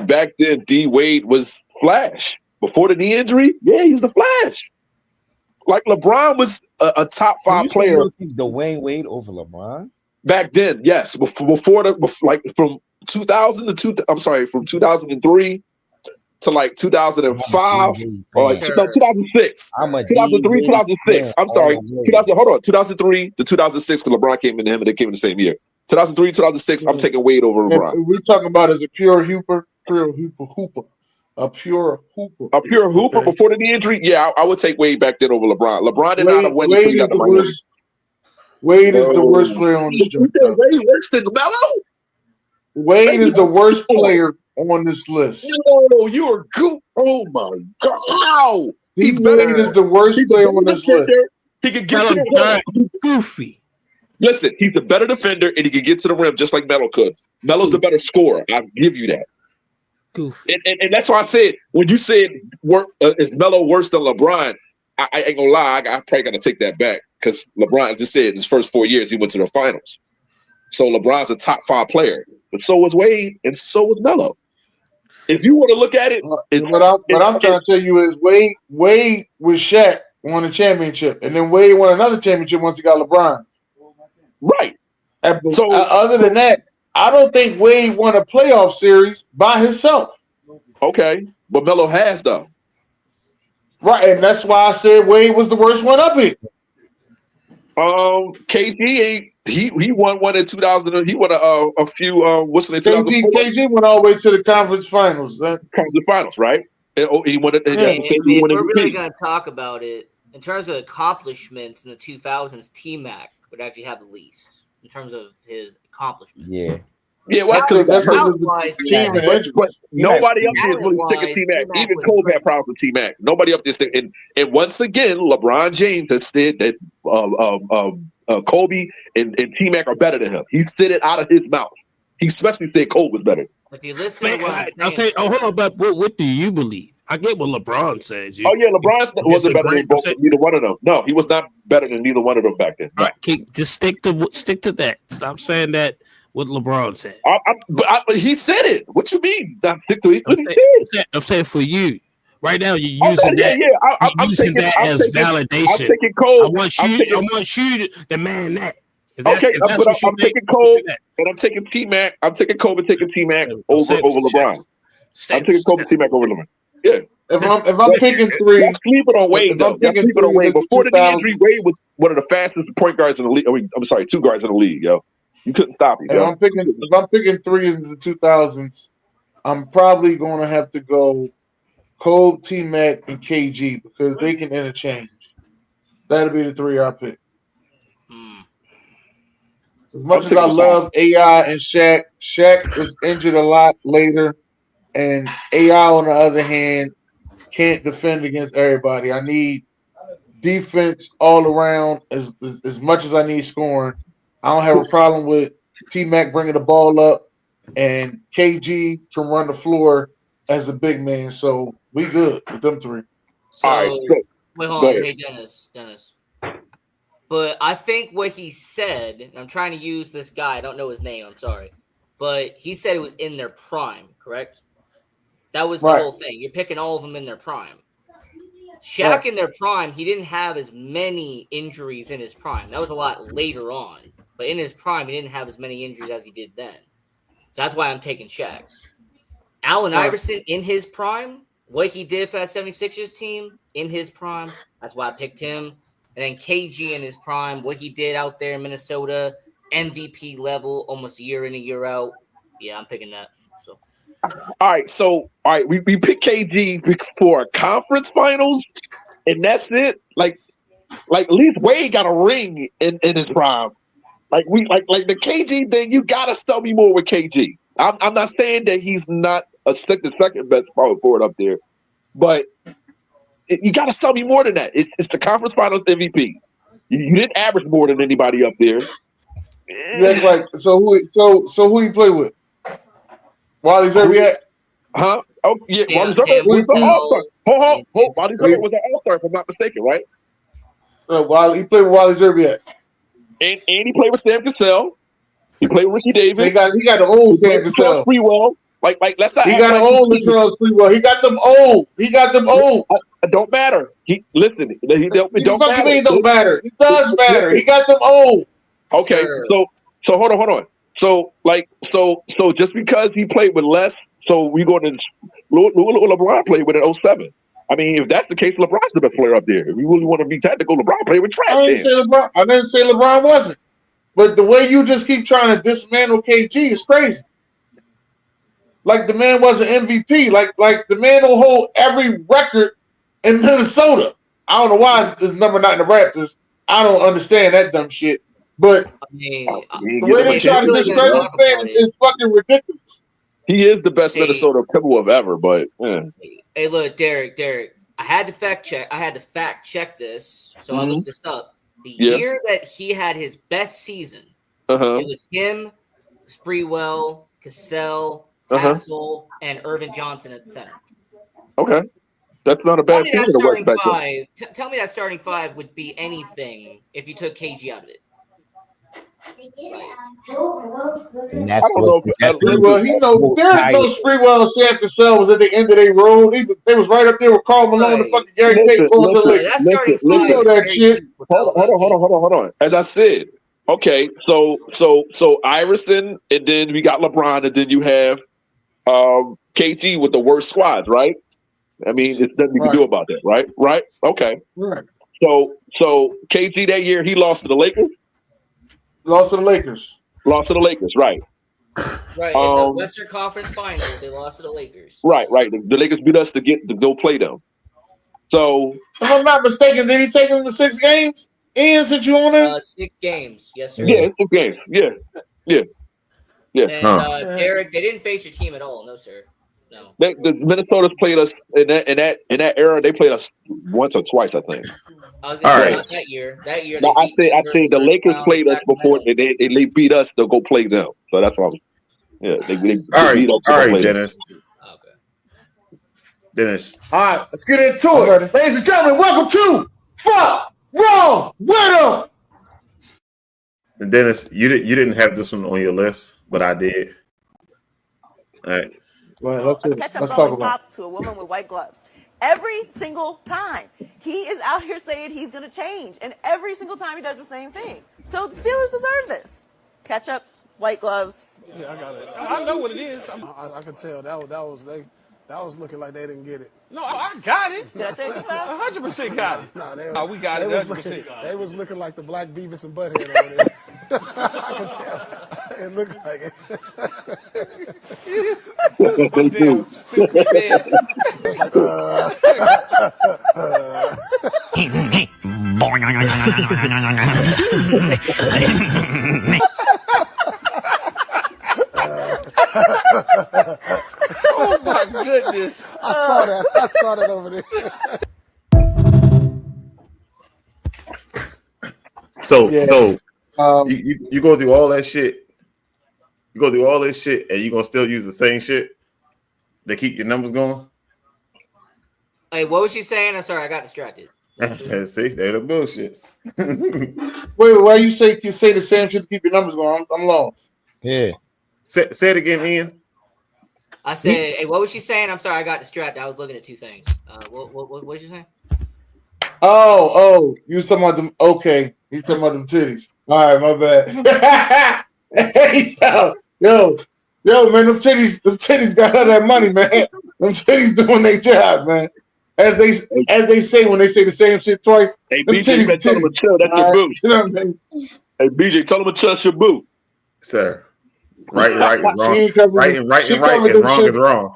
back then, D Wade was Flash. Before the knee injury, he was the Flash. Like LeBron was a top 5 player. Dwayne Wade over LeBron? Back then, yes. From 2000 to from 2003 to like 2005 or like 2006. 2003, 2006. I'm sorry. 2003 to 2006 because LeBron came in him and they came in the same year. 2003, 2006. I'm taking Wade over LeBron. We're talking about as a pure hooper. A pure hooper before the knee injury. Yeah, I would take Wade back then over LeBron. LeBron did not win until he got to Miami. Wade is the worst player on this list. Wade worse than Melo? Wade is the worst player on this list. No, you are good. Oh my God! How? Wade is the worst player on this list. He could get to the rim. Goofy. Listen, he's the better defender, and he can get to the rim just like Melo could. Melo's the better scorer. I'll give you that. Goofy. And that's why I said when you said is Melo worse than LeBron, I ain't gonna lie. I probably gotta take that back because LeBron, as I said, in his first 4 years, he went to the finals. So LeBron's a top 5 player, but so was Wade, and so was Melo. If you want to look at it, what I'm trying to tell you is Wade with Shaq won a championship, and then Wade won another championship once he got LeBron. Right. So other than that, I don't think Wade won a playoff series by himself. Okay, but Melo has though. Right, and that's why I said Wade was the worst one up here. KG he won one in 2000. He won a few. What's the name? KG went all the way to the conference finals. Conference finals, right? And, he won it. If we're really going to talk about it in terms of accomplishments in the 2000s, T-Mac would actually have the least in terms of his accomplishments. Yeah, well, that's nobody up there is really sick of T-Mac. Even Kobe had problems with T-Mac. Nobody up there. And once again, LeBron James has said that Kobe and T-Mac are better than him. He said it out of his mouth. He especially said Kobe was better. If you listen, I'll say, hold on, but what do you believe? I get what LeBron says. LeBron wasn't better than neither one of them. No, he was not better than neither one of them back then. All right, just stick to that. Stop saying that. What LeBron said. He said it. What you mean? I'm saying for you. Right now, you're using I'm using that as validation. I'm taking Cole. I want you to man that. I'm taking Cole and I'm taking T-Mac. I'm taking Kobe, taking T-Mac over LeBron. I'm taking Kobe, T-Mac over LeBron. Yeah. If I'm picking three, I'm sleeping on Wade though. I'm sleeping on Wade. Before the injury, Wade was one of the fastest point guards in the league. I'm sorry, 2 guards in the league, yo. You couldn't stop him. If I'm picking three in the 2000s, I'm probably going to have to go Cole, T-Mac, and KG because they can interchange. That'll be the 3 I pick. As much as I love AI and Shaq was injured a lot later, and AI, on the other hand, can't defend against everybody. I need defense all around as much as I need scoring. I don't have a problem with P-Mac bringing the ball up, and KG can run the floor as a big man. So we good with them three. So, All right, wait, hold on. Hey, Dennis. But I think what he said, and I'm trying to use this guy. I don't know his name. I'm sorry. But he said it was in their prime, correct? That was the whole thing. You're picking all of them in their prime. Shaq in their prime, he didn't have as many injuries in his prime. That was a lot later on. But in his prime, he didn't have as many injuries as he did then. So that's why I'm taking Shaq. Allen Iverson in his prime, what he did for that 76ers team in his prime, that's why I picked him. And then KG in his prime, what he did out there in Minnesota, MVP level, almost a year in, a year out. Yeah, I'm picking that. So, all right, we picked KG for a conference finals, and that's it. Like at least Wade got a ring in his prime. Like the KG thing, you gotta tell me more with KG. I'm not saying that he's not a second best power forward up there, but you gotta tell me more than that. It's the conference finals MVP. You didn't average more than anybody up there. You act like so who you play with? Wally Zerbiak? Huh? Oh yeah, Wally Zerbiak was an all-star. Hold. Wally Zerbiak was an all-star, if I'm not mistaken, right? He played with Wally Zerbiak. And he played with Sam Cassell. He played with Ricky Davis. So he got the old Sam Cassell. Sprewell. Like let's not. He got the old Latrell Sprewell. He got them old. It don't matter. It don't matter. It don't matter. It does matter. He got them old. Okay, sure. So hold on. So just because he played with less, so we go to LeBron played with an 07. I mean, if that's the case, LeBron's the best player up there. If we really want to be technical, LeBron played with trash. I didn't say LeBron wasn't. But the way you just keep trying to dismantle KG is crazy. Like the man was an MVP. Like the man will hold every record in Minnesota. I don't know why this number not in the Raptors. I don't understand that dumb shit. But the way they try to discredit the man is fucking ridiculous. He is the best Minnesota Timberwolves ever, but Hey, look, Derek, I had to fact check this, so I looked this up. The year that he had his best season, it was him, Sprewell, Cassell, Hassel, and Irvin Johnson at center. Okay. That's not a bad team to work back then. Tell me that starting five would be anything if you took KG out of it. And that's Sprewell. There's no Sprewell. Sam Cassell was at the end of their road. They was right up there with Karl Malone and fucking Gary Payton. Hold on. As I said, okay, so Iverson, and then we got LeBron, and then you have KG with the worst squads, right? I mean, there's nothing you can do about that, right? Right? Okay. Right. So KG that year, he lost to the Lakers? Lost to the Lakers, right. Right, in the Western Conference Finals, they lost to the Lakers. Right. The Lakers beat us to go play them. So, if I'm not mistaken, did he take them to 6 games? Ian, since you on it? 6 games, yes, sir. Yeah, 6 games. Yeah. And Derek, they didn't face your team at all, no, sir. No. The Minnesota's played us in that era. They played us once or twice, I think. I was gonna say that year. No, I say the Lakers played us before, and they beat us to go play them. So that's why. They beat us. All right, Dennis. Okay. Dennis. All right, let's get into it, ladies and gentlemen. Welcome to Fuck Wrong with 'em. And Dennis, you didn't have this one on your list, but I did. All right. Well, let's talk about it. To a woman with white gloves. Every single time. He is out here saying he's going to change. And every single time he does the same thing. So the Steelers deserve this. Ketchups, white gloves. Yeah, I got it. I know what it is. I can tell that was looking like they didn't get it. No, I got it. Did I say it too fast? 100% got it. No, we got it. 100%. They was looking like the Black Beavis and Butthead over there. I can tell. It looked like it. Damn stupid man. It's like, Oh my goodness! I saw that over there. So You go through all that shit. You go through all this shit, and you gonna still use the same shit to keep your numbers going. Hey, what was she saying? I'm sorry, I got distracted. See, they're the bullshit. Wait, why you say the same shit to keep your numbers going? I'm lost. Yeah. Say it again, Ian. I said, hey, what was she saying? I'm sorry, I got distracted. I was looking at two things. What was she saying? Oh, you was talking about them? Okay, he's talking about them titties. All right, my bad. Hey, yo, man, them titties got all that money, man. Them titties doing their job, man. As they say when they say the same shit twice. Hey, them BJ, man, tell him to chill. That's your boo. You know what I mean? Hey, BJ, tell him to trust your boo. Sir. Right is wrong. Right is wrong is wrong.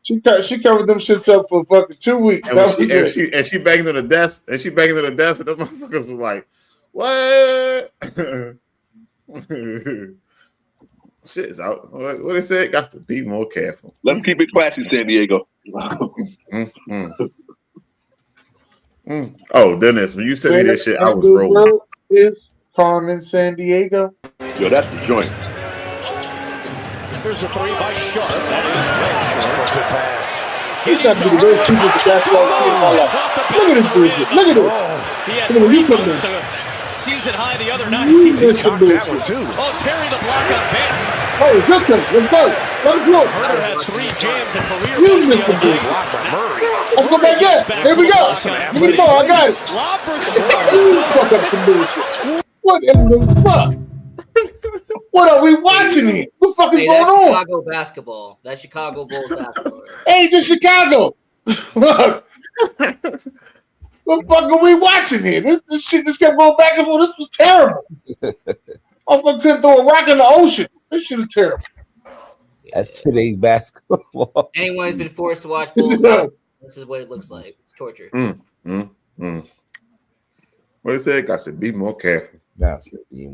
She covered them shits up for fucking 2 weeks. And she banged on the desk, and the motherfuckers was like, "What?" Shit's out. What they said? Got to be more careful. Let's keep it classy, San Diego. Oh, Dennis, when you sent me this shit, I was rolling. World is Carmen San Diego. Yo, that's the joint. Here's a three by Sharp. That is way short. Good pass. He's got to be the very cheapest basketball team in my life. Look at this bullshit. Look at this. He had 3 points, season high the other night. He knocked that one too. Oh, Terry the block on Van. Oh, good thing. Let's go. Let's go. Herder had 3 jams in career. You missed the ball. Let's go back in. Here we go. Give me the ball. I got it. You fuck up some bullshit. What in the fuck? What are we watching here? What the fuck is going on? Chicago basketball. That's Chicago Bulls basketball. Hey, this Chicago. Look. What the fuck are we watching here? This shit just kept going back and forth. This was terrible. I couldn't throw a rock in the ocean. This shit is terrible. That's today's basketball. Anyone who's been forced to watch Bulls, this is what it looks like. It's torture. What it said? Got to be more careful. Man,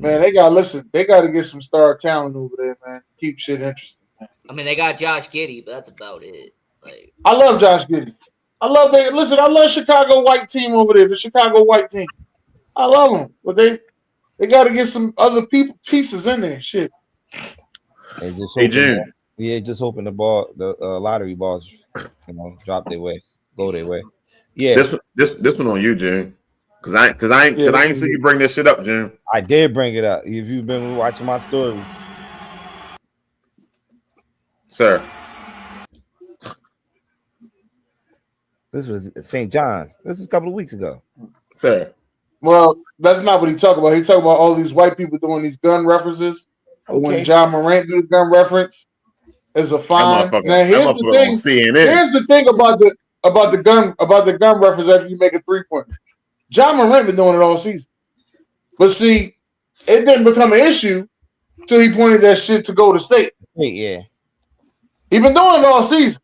they gotta listen. They gotta get some star talent over there, man. Keep shit interesting, man. I mean, they got Josh Giddey, but that's about it. Like, I love Josh Giddey. I love Chicago white team over there. The Chicago white team. I love them, but they got to get some other pieces in there. Shit. Just hoping the lottery balls, drop their way, go their way. Yeah. This one on you, June. Cause I ain't see you bring this shit up, Jim. I did bring it up. If you've been watching my stories, sir. This was St. John's. This was a couple of weeks ago, sir. Well, that's not what he talked about. He talked about all these white people doing these gun references. Okay. When John Morant did a gun reference, is a fine. Now here's the thing. Here's the thing about the gun reference after you make a 3-pointer. John Morant been doing it all season. But see, it didn't become an issue until he pointed that shit to Golden State. Yeah. He been doing it all season.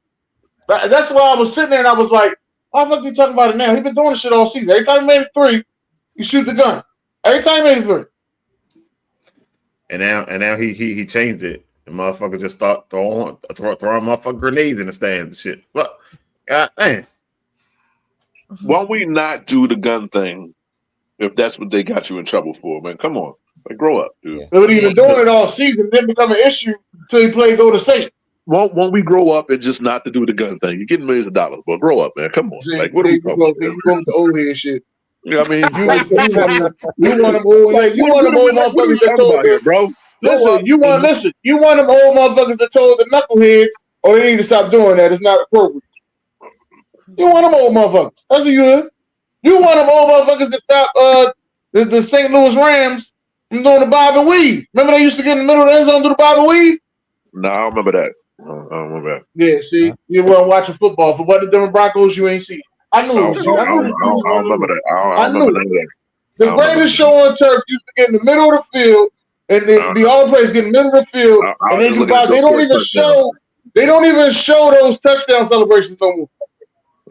That's why I was sitting there and I was like, why the fuck are you talking about it now? He been doing this shit all season. Every time he made a 3, you shoot the gun. Every time he made a 3. And now he changed it. The motherfucker just start throwing motherfucking grenades in the stands and shit. What? God damn. Why don't we not do the gun thing if that's what they got you in trouble for, man? Come on. Like, grow up, dude. Yeah. But he's been doing it all season. It didn't become an issue until he played Golden State. Won't we grow up and just not to do the gun thing? You're getting millions of dollars, but grow up, man. Come on. Like, what are we talking about? You going to old head shit. Yeah, I mean, you want them old motherfuckers that told here, bro. You want them old motherfuckers that told the knuckleheads, oh, they need to stop doing that. It's not appropriate. You want them old motherfuckers. That's what you is. You want them old motherfuckers that stop the St. Louis Rams from doing the bob and weave. Remember they used to get in the middle of the end zone and do the bob and weave? No, I don't remember that. I don't remember that. Yeah, see, you weren't watching football. For what the Denver Broncos, you ain't see. I knew it. I don't remember that. I don't remember that. The greatest show on turf used to get in the middle of the field, and the all players get in the middle of the field, and they don't even show those touchdown celebrations no more.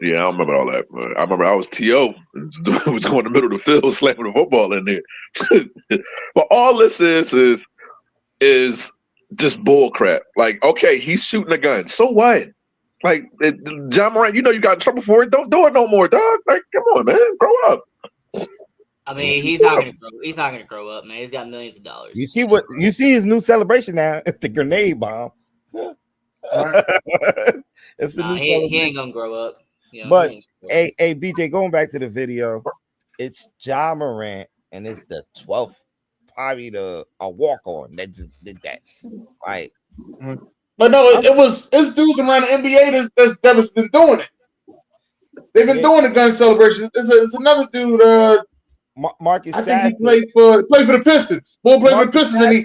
Yeah, I don't remember all that. I remember I was T.O. was going in the middle of the field, slapping the football in there. But all this is just bull crap. Like, okay, he's shooting a gun. So what? Like, John Morant, you got in trouble for it. Don't do it no more, dog. Like, come on, man. Grow up. I mean, he's not gonna grow up, man. He's got millions of dollars. You see his new celebration now? It's the grenade bomb. It's the new celebration. He ain't gonna grow up. You know, but hey, BJ, going back to the video, it's Ja Morant, and it's the 12th, probably a walk on that just did that. Like, but no, it's dudes around the NBA that's been doing it. They've been doing the gun celebrations. It's another dude. Marcus. I think he played for the Pistons. Played for the Pistons, and he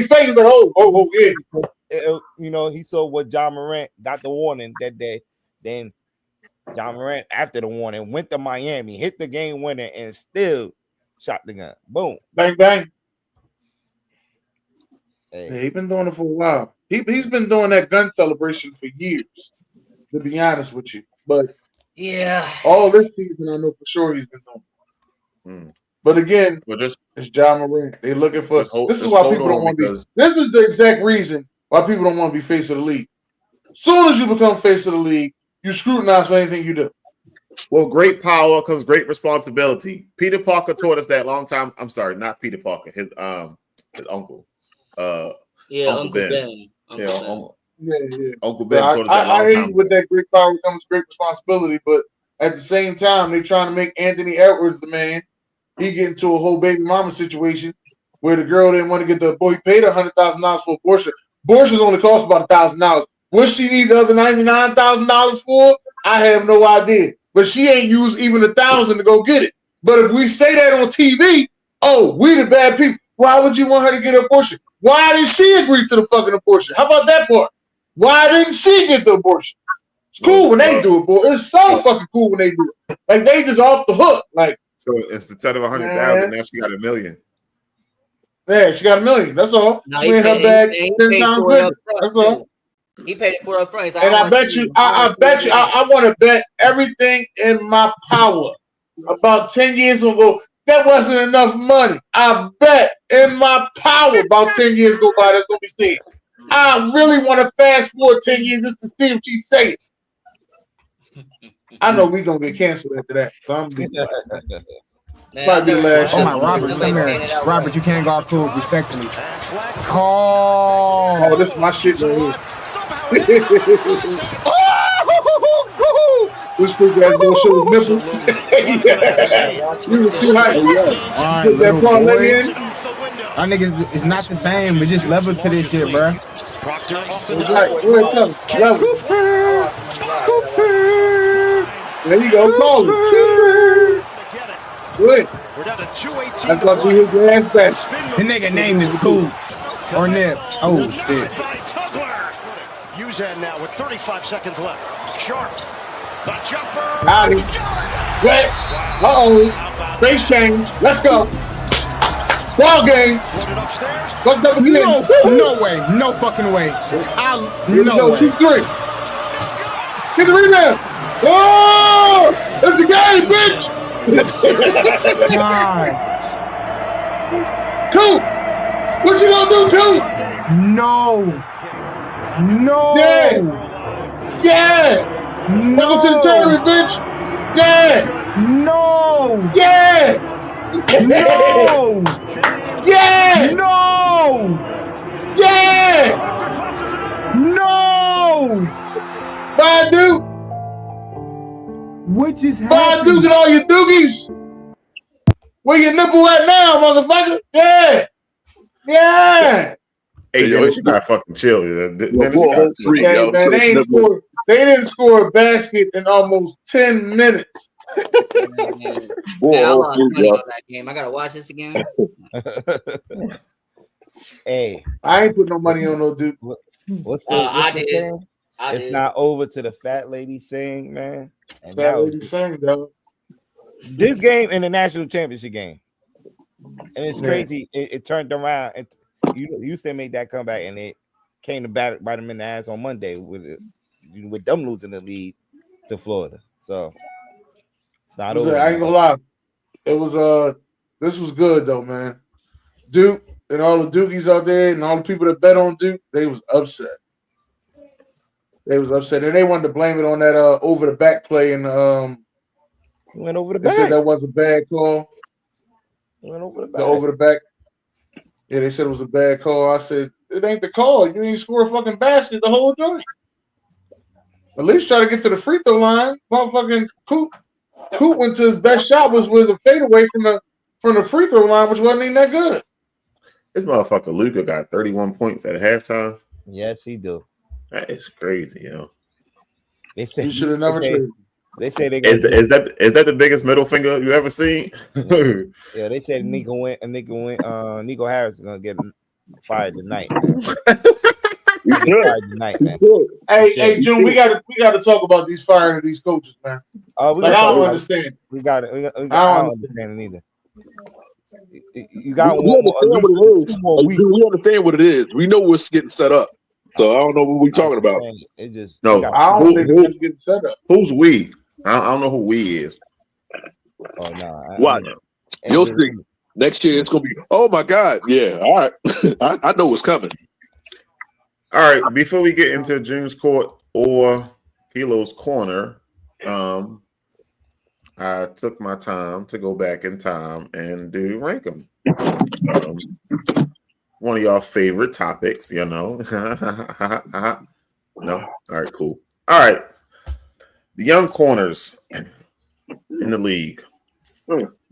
faked like, yeah. You know, he saw what Ja Morant got the warning that day. Then Ja Morant, after the warning, went to Miami, hit the game winner, and still shot the gun. Boom, bang bang. Hey. Yeah, he's been doing it for a while. He's been doing that gun celebration for years. To be honest with you, but yeah, all this season I know for sure he's been doing it. But again, it's Ja Morant. They're looking for. This is why people don't want to be. This is the exact reason why people don't want to be face of the league. As soon as you become face of the league, you scrutinize for anything you do. Well, great power comes great responsibility. Peter Parker taught us that long time. I'm sorry, not Peter Parker. His uncle. Uncle Ben. Uncle Ben taught us that long I time hate with that great power comes great responsibility, but at the same time, they're trying to make Anthony Edwards the man. He get into a whole baby mama situation where the girl didn't want to get the boy paid $100,000 for abortion. Abortions only cost about $1,000. What she need the other $99,000 for? I have no idea. But she ain't used even $1,000 to go get it. But if we say that on TV, oh, we the bad people. Why would you want her to get an abortion? Why didn't she agree to the fucking abortion? How about that part? Why didn't she get the abortion? It's cool when they do it, boy. It's so fucking cool when they do it. Like they just off the hook. Like so instead of 100,000, now she got $1 million. Yeah, she got $1 million. That's all. No, she made her bag 10 times bigger. That's all. He paid it for up front. And I bet you, I want to bet everything in my power. About 10 years ago, that wasn't enough money. I bet in my power about 10 years go by, that's going to be seen. I really want to fast forward 10 years just to see if she say it. I know we're going to get canceled after that. So I'm be might be the last Oh my, Robert, come here. Robert, you can't go off cool, respectfully. Call. Oh, this is my shit right here. This freak ass gonna show his nipples. You were too high. Alright, put that parlay in. Our niggas is not the same. We just level to this shit, bro. There you go, call it. Good. That's gonna be his last bet. The nigga name is Cool or Nip. Oh shit. Use that now with 35 seconds left. Sharp. The jumper. Got it. Wait. Face change. Let's go. Ball game. No way. No fucking way. No way. 2-3. Get the rebound. Oh! It's the game, bitch! Coop! What you gonna do, Coop? No! Yeah! Yeah! Come to the tournament, bitch! Yeah! No! Yeah! No! Yeah! No! Yeah! No! Badu! What just happened? Badu, get all your doogies! Where your nipple at now, motherfucker? Yeah! Yeah! Hey, Dennis, you gotta fucking chill. They didn't score a basket in almost 10 minutes. Man, I lost money on that game. I gotta watch this again. Hey, I ain't put no money on no dude. What's the saying? It's not over to the fat lady sing, man. And fat lady sing, though. This game in the national championship game, and it's crazy. It turned around, and Houston made that comeback, and it came to bite them in the ass on Monday with them losing the lead to Florida. So it's not over. I ain't gonna lie. It was this was good though, man. Duke and all the Dukies out there and all the people that bet on Duke, they was upset. They was upset, and they wanted to blame it on that over the back play and went over the back. They said that was a bad call. Went over the back. The over the back. Yeah, they said it was a bad call. I said, it ain't the call. You ain't score a fucking basket the whole joint. At least try to get to the free throw line. Motherfucking Coop went to his best shot was a fadeaway from the free throw line, which wasn't even that good. This motherfucker Luka got 31 points at halftime. Yes, he do. That is crazy, yo. They said you should have never traded. They say they is that the biggest middle finger you ever seen? Yeah, they said Nico Harris is gonna get fired tonight. Fired tonight, man. Hey, June, we gotta talk about these firing of these coaches, man. I don't understand. I don't understand it either. You got one more. We understand what it is. We know what's getting set up. So I don't know what we're talking about. It just no. I don't think it's getting set up. Who's we? I don't know who we is. Oh no! Watch. You'll see. Next year it's gonna be. Oh my God! Yeah. All right. I know what's coming. All right. Before we get into June's court or Kilo's corner, I took my time to go back in time and do rank them. One of y'all favorite topics, you know. No? All right, cool. All right. The young corners in the league.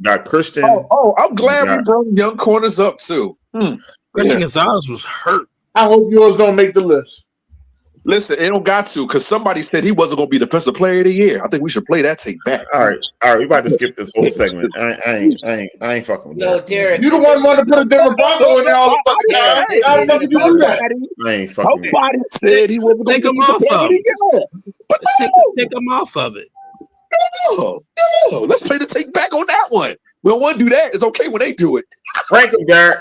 Got Christian. Oh, I'm glad we brought young corners up too. Christian Gonzalez was hurt. I hope yours don't make the list. Listen, it don't got to because somebody said he wasn't going to be defensive player of the year. I think we should play that tape back. All right. We about to skip this whole segment. I ain't fucking with that. Derek, you the one wanted to put a Denver Bronco in there all the fucking time. How the fuck did you do that? I ain't fucking with that. Nobody said he wasn't going to be defensive player of the year. Take him off of it. No, let's play the take back on that one. We don't want to do that. It's okay when they do it. Rank him, Derek.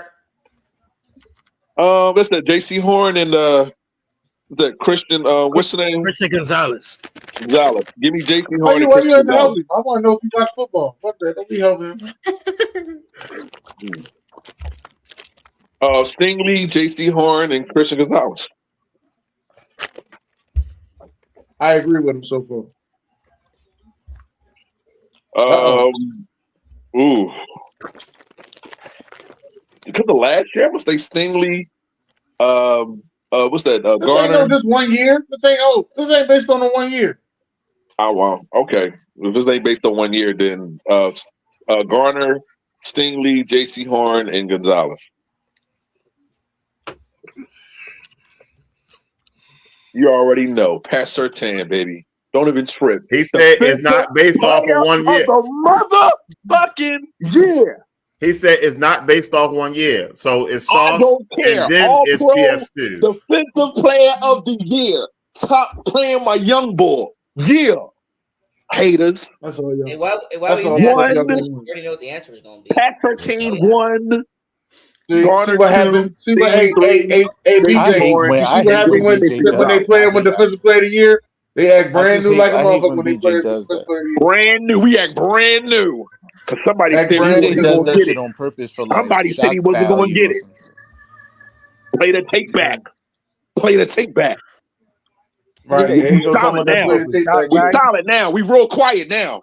That's the J.C. Horn and the Christian. What's the name? Christian Gonzalez. Give me J.C. Why Horn. you have to help him? I want to know if you watch football. Fuck that. Don't be helping him. Stingley, J.C. Horn, and Christian Gonzalez. I agree with him so far. Ooh. Because the last year, I would say Stingley. What's that? Garner. Ain't just 1 year. This ain't based on the 1 year. Oh wow. Okay. If this ain't based on 1 year, then Garner, Stingley, J.C. Horn, and Gonzalez. You already know. Pat Surtain, baby. Don't even trip. He said it's not based off of 1 year. The motherfucking year. He said it's not based off 1 year. So it's Sauce and then it's PS2. Defensive player of the year. Top playing my young boy. Yeah. Haters. That's all y'all. Hey, why That's you all you y'all. already know what the answer is going to be. Pat 13 won. See what happened? See what BJ. What happened when they play him with defensive player of the year? They act brand new like a motherfucker when they play defensive player of the year. Brand new. We act brand new. Because somebody said he BJ does that shit it. on purpose for like somebody said he wasn't going to get it. Play the take back. Play the take back. Right. We solid now. We solid now. We real quiet now.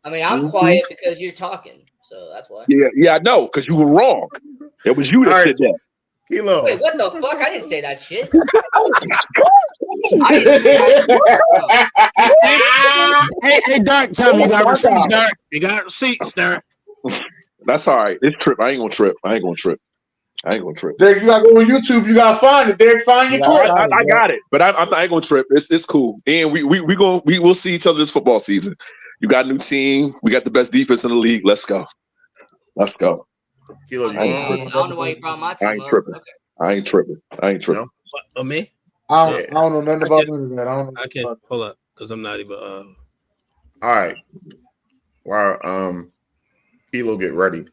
I mean, I'm quiet because you're talking, so that's why. Yeah, I know, because you were wrong. It was you that said that. Kilo. Wait, what the fuck? I didn't say that shit. Hey, Doc, tell me you got receipts, Doc. You got receipts, Doc. That's all right. It's trip. I ain't gonna trip. Derek, you gotta go on YouTube. You gotta find it. Derek, find your clip. I got it, but I ain't gonna trip. It's cool. And we will see each other this football season. You got a new team. We got the best defense in the league. Let's go. Kilo, I don't know why you brought my team I ain't tripping. Okay. What, me? I don't know nothing about that. I can't pull up because I'm not even. All right. While Kilo get ready.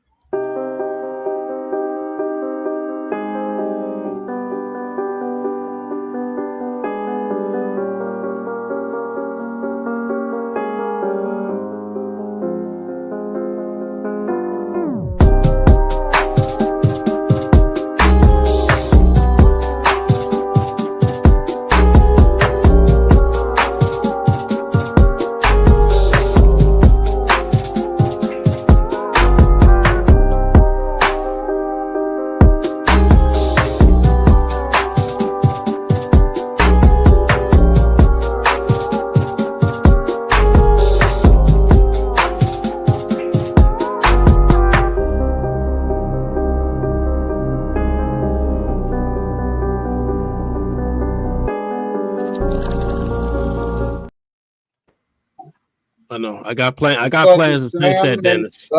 know. I got plans to finish that, Dennis.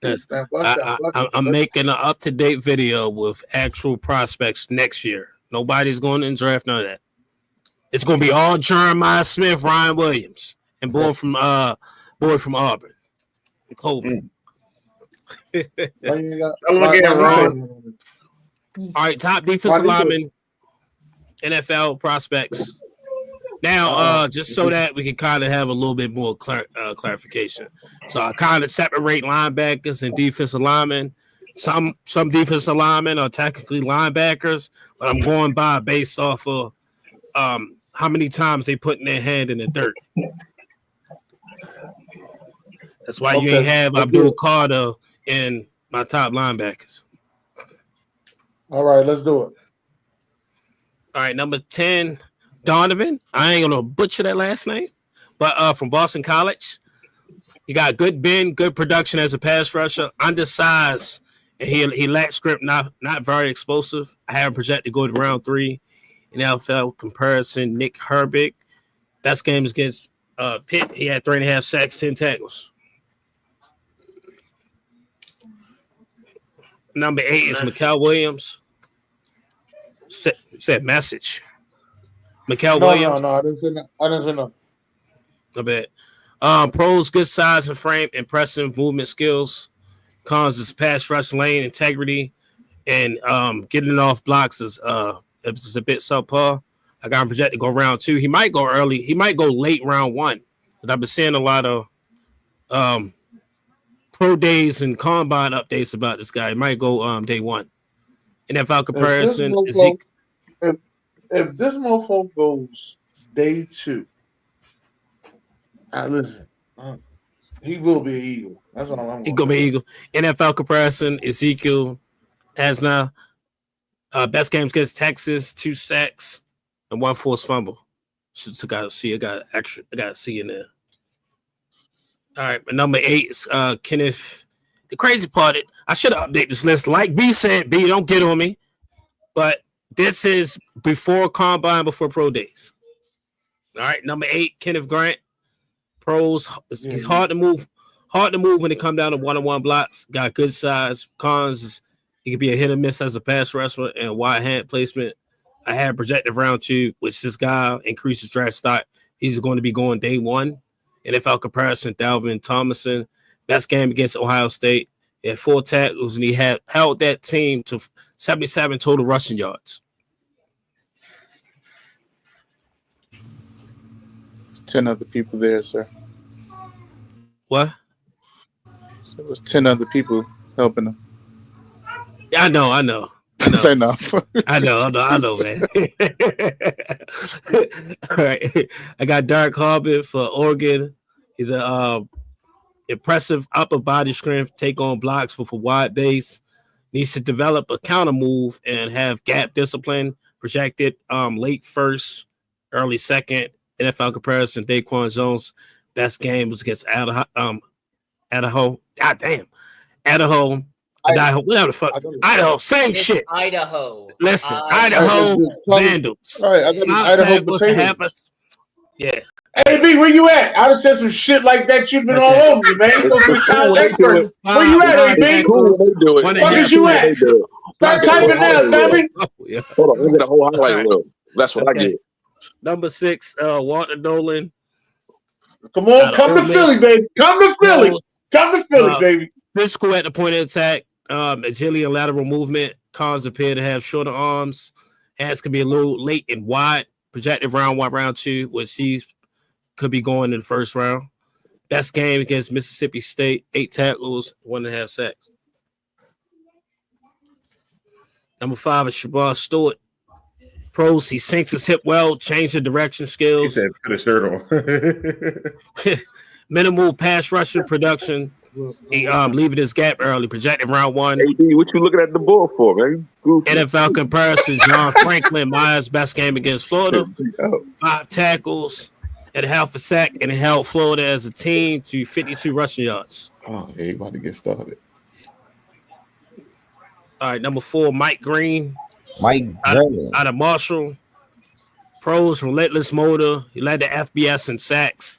Yes. I'm making an up-to-date video with actual prospects next year. Nobody's going to draft none of that. It's going to be all Jeremiah Smith, Ryan Williams, and boy from Auburn, Coleman. All right, top defensive lineman, NFL prospects. Now, just so that we can kind of have a little bit more clarification. So I kind of separate linebackers and defensive linemen. Some defensive linemen are technically linebackers, but I'm going by based off of how many times they put in their hand in the dirt. That's why you ain't have Abdul Carter in my top linebackers. All right, let's do it. All right, number 10, Donovan. I ain't gonna butcher that last name, but from Boston College. He got good bend, good production as a pass rusher, undersized, and he lacks grip, not very explosive. I have him projected to go to round 3 in NFL comparison. Nick Herbig, best game is against Pitt. He had 3.5 sacks, 10 tackles. Number 8 is Mikael Williams. Said message. Mikael Williams. No, I didn't say no. I bet. Pros, good size and frame, impressive movement skills. Cons is pass rush lane integrity, and getting off blocks is a bit subpar. I got him projected to go round 2. He might go early. He might go late round 1. But I've been seeing a lot of pro days and combine updates about this guy. He might go day 1. NFL comparison. If this mofo goes day 2, listen, he will be an Eagle. That's what I'm. He gonna be Eagle. NFL comparison. Ezekiel has now best games against Texas, 2 sacks and 1 forced fumble. So I got to see in there. All right, but number 8 is Kenneth. The crazy part, I should have updated this list. Like B said, B, don't get on me. But this is before combine, before pro days. All right, number 8, Kenneth Grant. Pros, he's hard to move when it comes down to one-on-one blocks. Got good size. Cons is he could be a hit or miss as a pass rusher and wide hand placement. I have projected round 2, which this guy increases draft stock. He's going to be going day 1. NFL comparison, Dalvin Thomason. Best game against Ohio State. He had 4 tackles, and he had held that team to 77 total rushing yards. 10 other people there, sir. What? So it was 10 other people helping him. Yeah, I know. Say no. I know, man. All right. I got Derek Harbin for Oregon. He's a impressive upper body strength, take on blocks with a wide base. Needs to develop a counter move and have gap discipline. Projected late 1st, early 2nd. NFL comparison, Daquan Jones. Best game was against Idaho. God damn. Idaho. Whatever the fuck. Idaho, same shit. Idaho. Listen, Idaho Vandals. All right, I got Idaho. Yeah. Hey, B, where you at? I'd have said some shit like that. You've been all over me, man. You're supposed to be college expert. Where you at, AB? Where did you at? Start typing now, baby. Hold on, let me get a whole highlight reel. That's what I get. Number 6, Walter Dolan. Come on, come to Philly, baby. Come to Philly. Come to Philly, baby. Physical at the point of attack, agility and lateral movement. Cons appear to have shorter arms. Hands can be a little late and wide. Projected round 1, round 2, which he could be going in the first round. Best game against Mississippi State, 8 tackles, 1.5 sacks. Number 5 is Shabar Stewart. Pros, he sinks his hip well, change the direction skills. He said, put a shirt on. Minimal pass rushing production. He leaving his gap early. Projected round 1. Hey, what you looking at the ball for, man? NFL comparison, John Franklin Myers, best game against Florida. 5 tackles and a half a sack, and it held Florida as a team to 52 rushing yards. Oh, yeah, about to get started. All right, number 4, Mike Green. Out of Marshall. Pros, relentless motor. He led the FBS in sacks.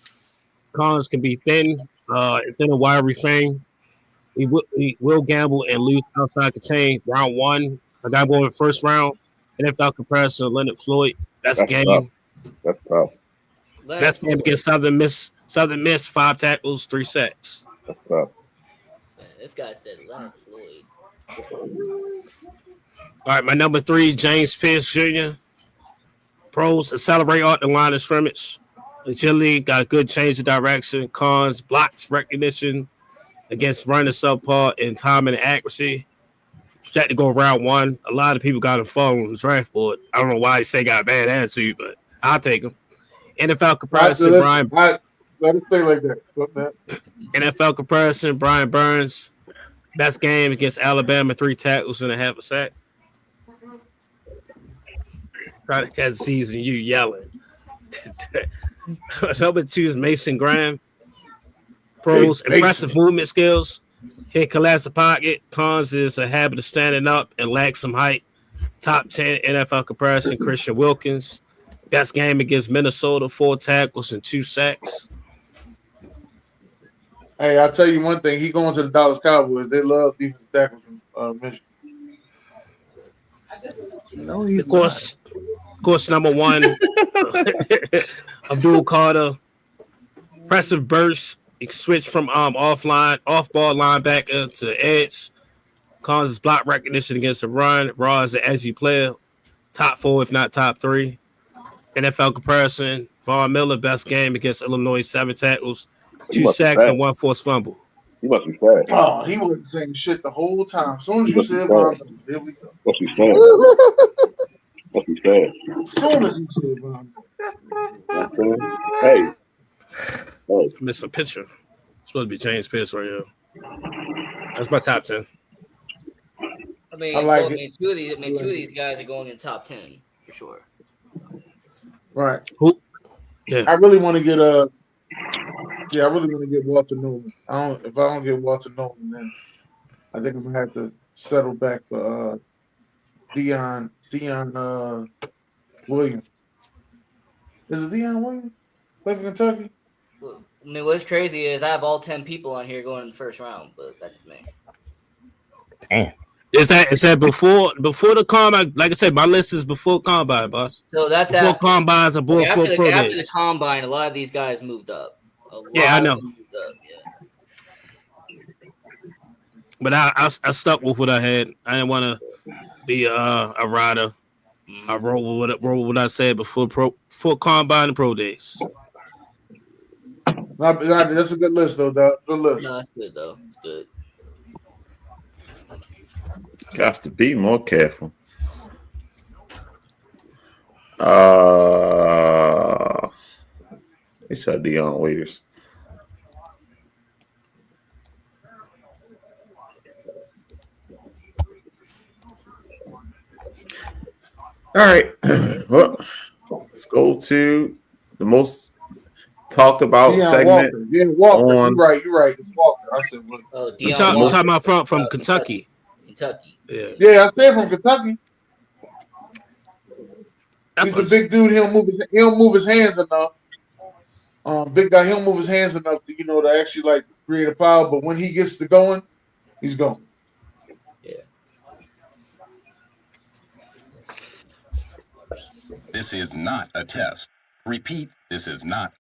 Collins can be thin and wiry frame. He will gamble and lose outside contain. Round 1, I got going first round. NFL comparison, Leonard Floyd. Best game. Tough. That's tough. Best game against Southern Miss. Southern Miss, 5 tackles, 3 sacks. That's tough. Man, this guy said Leonard Floyd. All right, my number 3, James Pierce Jr. Pros, accelerate off the line of scrimmage. Agility, got a good change of direction. Cons, blocks, recognition against running subpar and time and accuracy. Had to go round 1. A lot of people got him falling on the draft board. I don't know why he say got a bad attitude, but I'll take him. NFL comparison, Brian. Let it stay like that. NFL comparison, Brian Burns. Best game against Alabama, 3 tackles and a half a sack. Try to catch the season, you yelling. Number 2 is Mason Graham. Pros, impressive movement skills. Can collapse the pocket. Cons is a habit of standing up and lacks some height. Top 10 NFL comparison, Christian Wilkins. Best game against Minnesota, 4 tackles and 2 sacks. Hey, I'll tell you one thing. He going to the Dallas Cowboys. They love defensive tackles from Michigan. No, he's of course, number 1, Abdul Carter. Impressive burst. He switched from off-ball linebacker to edge. Causes block recognition against the run. Raw as an edgy player. Top 4, if not top 3. NFL comparison. Von Miller, best game against Illinois, 7 tackles, 2 sacks, and 1 forced fumble. He must be fast. Oh, he wasn't saying shit the whole time. As soon as you said Von Miller, here we go. Must be fast. Must be fast. As soon as you said Von Miller. Hey. Missed a picture. It's supposed to be James Pierce right here. That's my top 10. I mean, two of these guys are going in top 10 for sure. Right. Who? Yeah. I really want to get Walter Nolan. If I don't get Walter Nolan, then I think I'm gonna have to settle back for Dion Williams. Is it Dion Williams? Play for Kentucky? I mean, what's crazy is I have all 10 people on here going in the first round, but that's me. Damn. Is that before the combine? Like I said, my list is before combine, boss. So that's before after combines and before pro days. After the combine, a lot of these guys moved up. Yeah, I know. But I stuck with what I had. I didn't want to be a rider. I roll with what I said before combine and pro days. That's a good list, though. Good list. No, that's good though. It's good. Got to be more careful. They shot Deion Waiters. All right. Well, let's go to the most talked about Deion segment. Walker. You're right. It's Walker. I said, what? Oh, I'm talking about from Kentucky. Kentucky. Yeah, I said from Kentucky. He's a big dude. He don't move his hands enough. Big guy. He don't move his hands enough to to actually like create a foul. But when he gets to going, he's going. Yeah. This is not a test. Repeat. This is not.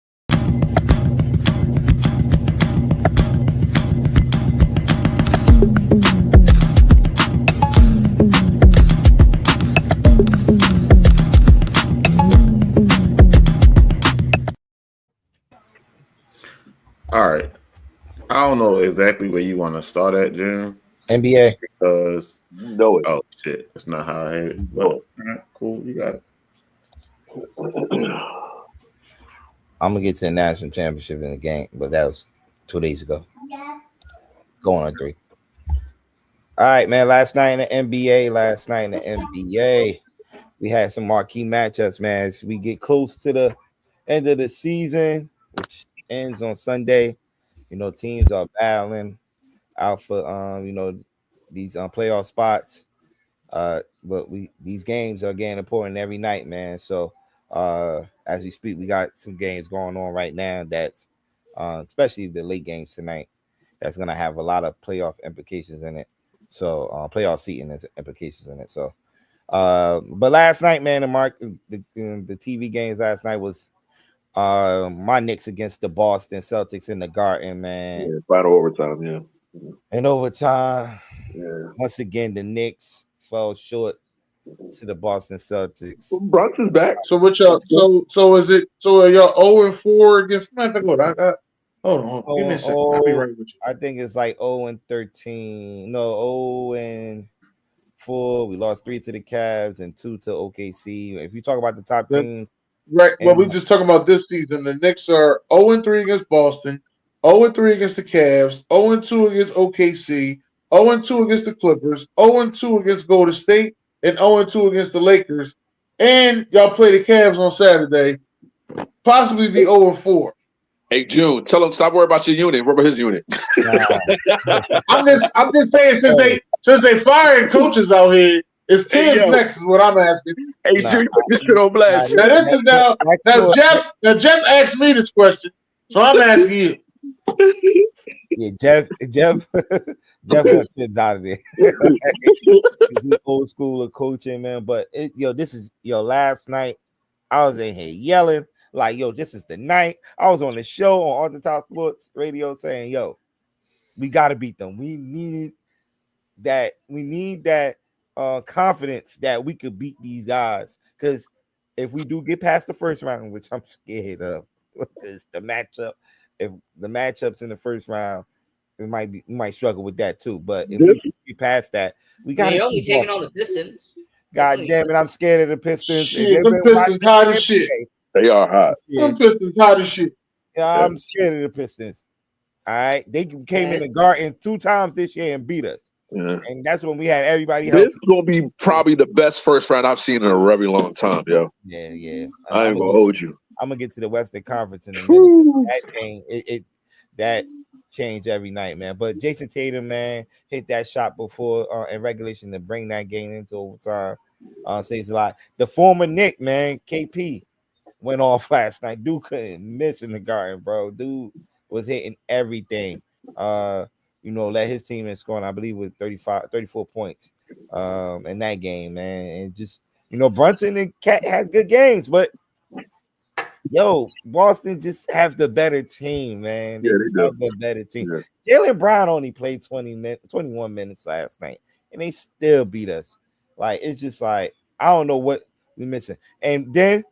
All right. I don't know exactly where you want to start at, Jim. NBA. Because no, oh shit, that's not how I had it. But all right, cool, you got it. I'm gonna get to the national championship in the game, but that was 2 days ago. Going on 3. All right, man. Last night in the NBA, we had some marquee matchups, man. As we get close to the end of the season, which ends on Sunday. Teams are battling out for these playoff spots. But these games are getting important every night, man. So as we speak, we got some games going on right now that's especially the late games tonight. That's gonna have a lot of playoff implications in it. So playoff seating implications in it. So, but last night, man, the TV games last night was my Knicks against the Boston Celtics in the Garden, man. Yeah, final overtime, yeah. In overtime, yeah. Once again, the Knicks fell short to the Boston Celtics. Brunson's back. So what y'all? So is it? So are y'all 0-4 against? Hold on. Give me a second. I'll be right with you. I think it's like 0-13. No, 0-4. We lost 3 to the Cavs and 2 to OKC. If you talk about the top teams, right? Well, we're just talking about this season. The Knicks are 0-3 against Boston, 0-3 against the Cavs, 0-2 against OKC, 0-2 against the Clippers, 0-2 against Golden State, and 0-2 against the Lakers. And y'all play the Cavs on Saturday. Possibly be 0-4. Hey, June, tell him stop worrying about your unit. Worry about his unit. I'm just saying since they firing coaches out here, it's Tibbs next is what I'm asking. Hey, June, put this shit on blast. Now Jeff asked me this question, so I'm asking you. Yeah, Jeff wants Tibbs out of there. He's old school of coaching, man. But last night I was in here yelling like, this is the night. I was on the show on Off the Top Sports Radio saying, we got to beat them. We need that. We need that confidence that we could beat these guys. Because if we do get past the first round, which I'm scared of, because the matchups in the first round, we might struggle with that too. But if we get past that, we got to only taking on the Pistons. God damn it, I'm scared of the Pistons. Shit, them Pistons hot as shit. They are hot. Them Pistons hot as shit. Yeah, I'm scared of the Pistons. All right, they came in the Garden 2 times this year and beat us. Yeah. And that's when we had everybody healthy. This is gonna be probably the best first round I've seen in a very long time, yo. Yeah. I ain't gonna hold you. I'm gonna get to the Western Conference in a minute. That thing, that changed every night, man. But Jason Tatum, man, hit that shot before in regulation to bring that game into overtime. Says a lot. The former Knick, man, KP, went off last night. Dude couldn't miss in the Garden, bro. Dude was hitting everything. Led his team in scoring, I believe, with 34 points in that game, man. And just, Brunson and Cat had good games, but Boston just have the better team, man. They just have the better team. Yeah. Jaylen Brown only played 21 minutes last night, and they still beat us. Like, it's just like, I don't know what we're missing. And then,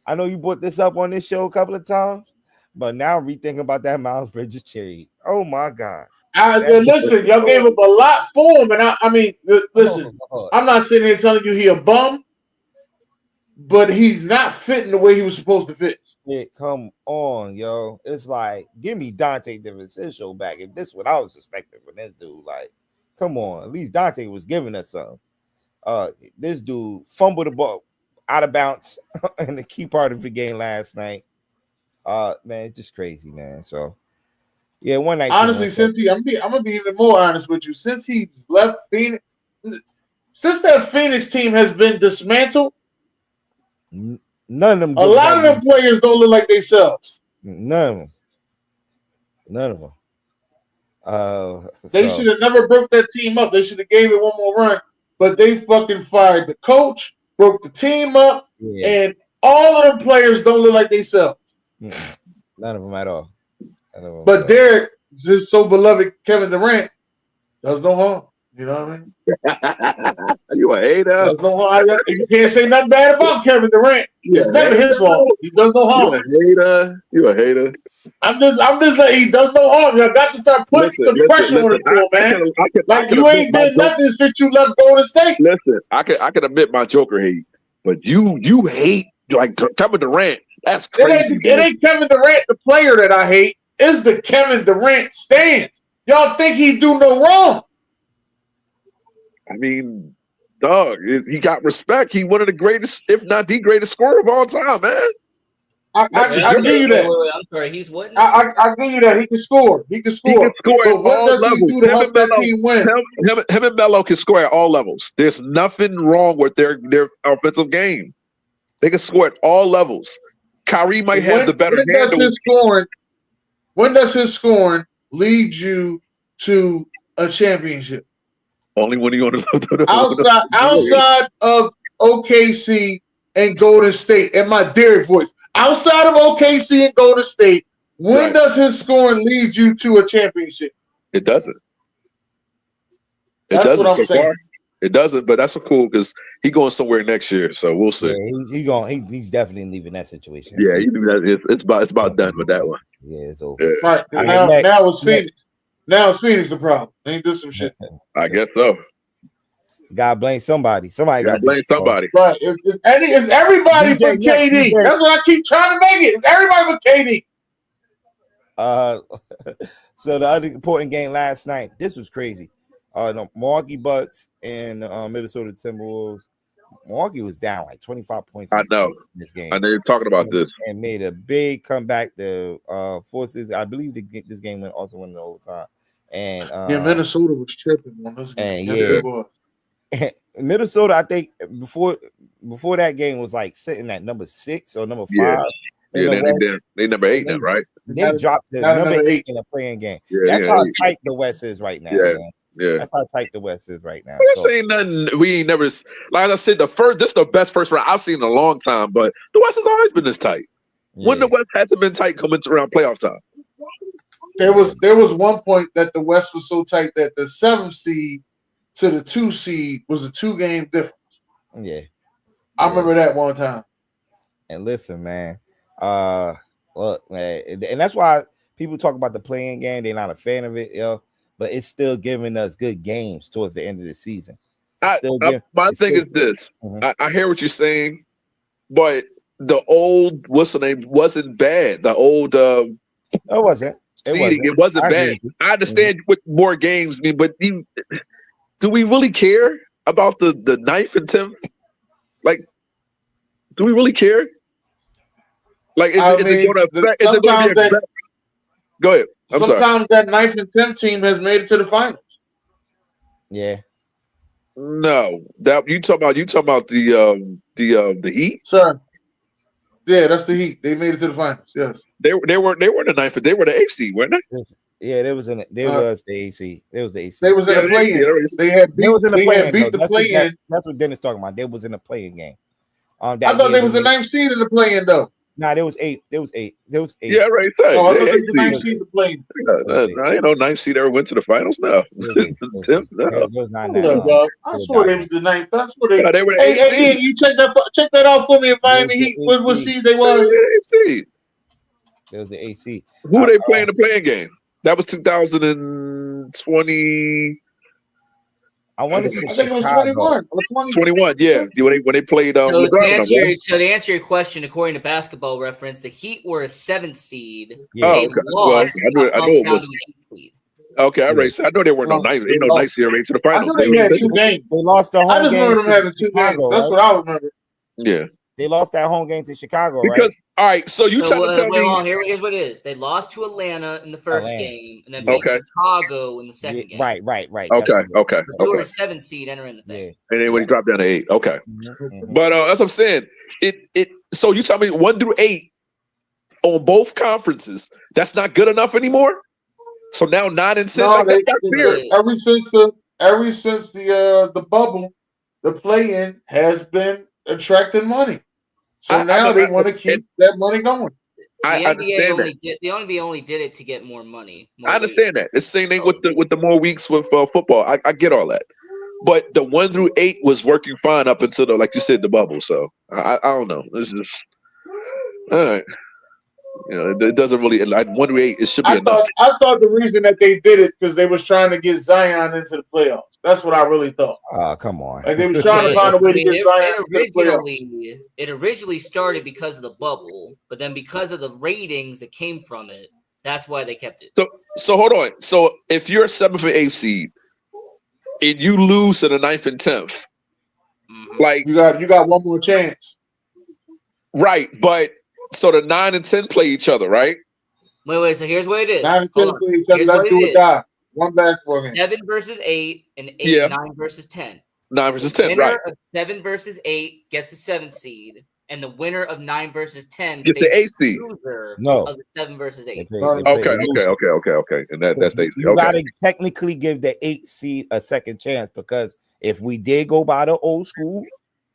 I know you brought this up on this show a couple of times, but now rethinking about that Miles Bridges trade. Oh, my God. Listen, y'all gave up a lot for him, and I mean, listen, I'm not sitting here telling you he a bum, but he's not fitting the way he was supposed to fit. Come on, yo. It's like, give me Dante DiVincenzo back. If this is what I was expecting from this dude, like, come on. At least Dante was giving us something. This dude fumbled the ball out of bounds in the key part of the game last night. Man, it's just crazy, man. So, yeah, one night. Honestly, I'm gonna be even more honest with you. Since he left Phoenix, since that Phoenix team has been dismantled, none of them. A lot of them players don't look like themselves. None of them. They should have never broke that team up. They should have gave it one more run, but they fucking fired the coach, broke the team up, and all of them players don't look like themselves. None of them at all. But Derek, just so beloved Kevin Durant, does no harm. You know what I mean? You a hater. Does no harm. You can't say nothing bad about Kevin Durant. It's never his fault. He does no harm. You a hater. I'm just like, he does no harm. You got to start putting some pressure on him, man. You ain't did nothing since you left Golden State. Listen, I can admit my Joker hate, but you hate like Kevin Durant. That's crazy. It ain't Kevin Durant, the player, that I hate. It's the Kevin Durant stance. Y'all think he do no wrong? I mean, dog, he got respect. He one of the greatest, if not the greatest scorer of all time, man. I give you that. I'm sorry, he's what? I give you that. He can score. He can score. At all levels. He do to help that team win? Him and Melo can score at all levels. There's nothing wrong with their offensive game. They can score at all levels. Kyrie might have the better handle. When does his scoring lead you to a championship? Only when you on the outside of OKC and Golden State. And my Derek voice. Outside of OKC and Golden State, when does his scoring lead you to a championship? It doesn't. That's what I'm so saying. far. It doesn't, but that's cool because he's going somewhere next year, so we'll see. Yeah, he's definitely leaving that situation. Yeah, it's about done with that one. Yeah, it's over. Yeah. Right. Now it's Phoenix. Now it's Phoenix the problem. Ain't this some shit? I guess so. Gotta blame somebody. Somebody got to blame somebody. Right. It's everybody but KD. That's what I keep trying to make it. It's everybody but KD. So the other important game last night, this was crazy. The Milwaukee Bucks and Minnesota Timberwolves. Milwaukee was down like 25 points. I know. In this game. I know you're talking about this. And made a big comeback. The forces, I believe this game also went in overtime. And Minnesota was tripping on this game. Minnesota, I think before that game was like sitting at number 6 or number 5. Yeah, they number 8 now, right? They dropped to number 8 in the playing game. That's how tight the West is right now. Man. Yeah, that's how tight the West is right now. This ain't nothing. We ain't never, like I said, this is the best first round I've seen in a long time. But the West has always been this tight. When the West hasn't been tight coming around playoff time. There was one point that the West was so tight that the 7th seed to the 2 seed was a 2-game difference. Yeah, I remember that one time. And listen, man, look, man, and that's why people talk about the playing game. They're not a fan of it, but it's still giving us good games towards the end of the season. My thing is this: I hear what you're saying, but the old what's the name wasn't bad. The old it wasn't seeding, it wasn't bad. I understand with more games, but do we really care about the 9th and 10th? Like, do we really care? Like, is it going to affect? Is it going to be a Go ahead. Sometimes that 9th and 10th team has made it to the finals. Yeah. No, that you talking about the Heat, sir. Yeah, that's the Heat. They made it to the finals. Yes, they were the 9th. They were the 8th seed, weren't they? Yeah, they was in it. They was the AC. They was the AC. They was in the play-in. They was in the play-in. That's what Dennis talking about. They was in the play-in game. I thought they was the 9th seed in the play-in though. Nah, there was 8. There was 8. Yeah, right. I thought they was the 9th seed in the play-in. I ain't no 9th seed ever went to the finals. No, I swear they was the 9th. That's what they. They were the 8th seed. You check that out for me. If Miami Heat what seed they were. There was the 8th seed. Who they playing the playing game? That was 2020. I think it was 21. 21, yeah. When they played. So to answer your question, according to Basketball Reference, the Heat were a 7th seed. Yeah. Lost. I know it was. Okay, I know there were no 9th. Ain't no 9th seed race to the finals. They had 2 games. They lost the home game. I just remember them having 2 games. That's what I remember. Yeah. They lost that home game to Chicago, because, right? All right, so you trying to tell me? Here's what it is. They lost to Atlanta in the first game, and then beat Chicago in the second game. Right. Okay. They were a 7th seed entering the thing. And then when he dropped down to 8, okay. But that's what I'm saying. So you tell me 1 through 8 on both conferences, that's not good enough anymore? So now 9 and 10, ever since the bubble, the play-in has been attracting money. So now they want to keep that money going. I understand that. The NBA only did it to get more money. I understand that. It's the same thing with the more weeks with football. I get all that. But the 1 through 8 was working fine up until like you said, the bubble. So I don't know. This is all right. It doesn't really like 1 through 8. It should be enough. I thought the reason that they did it because they was trying to get Zion into the playoffs. That's what I really thought. Oh, come on. Like they were trying to find a way to get Zion into the playoffs. It originally started because of the bubble, but then because of the ratings that came from it, that's why they kept it. So hold on. So if you're a 7th or 8th seed and you lose to the 9th and 10th, like you got one more chance. Right, but so the 9 and 10 play each other, right? Wait. So here's what it is. 9 and 10 play each other. Let's do it. Die. One basketball game. 7 versus 8 and 8, 9 versus 10. 9 versus 10, winner right? Of 7 versus 8 gets a 7th seed, and the winner of 9 versus 10 Get the faces the AC. loser No. of the 7 versus 8. Okay. And that's AC. You gotta technically give the 8 seed a second chance, because if we did go by the old school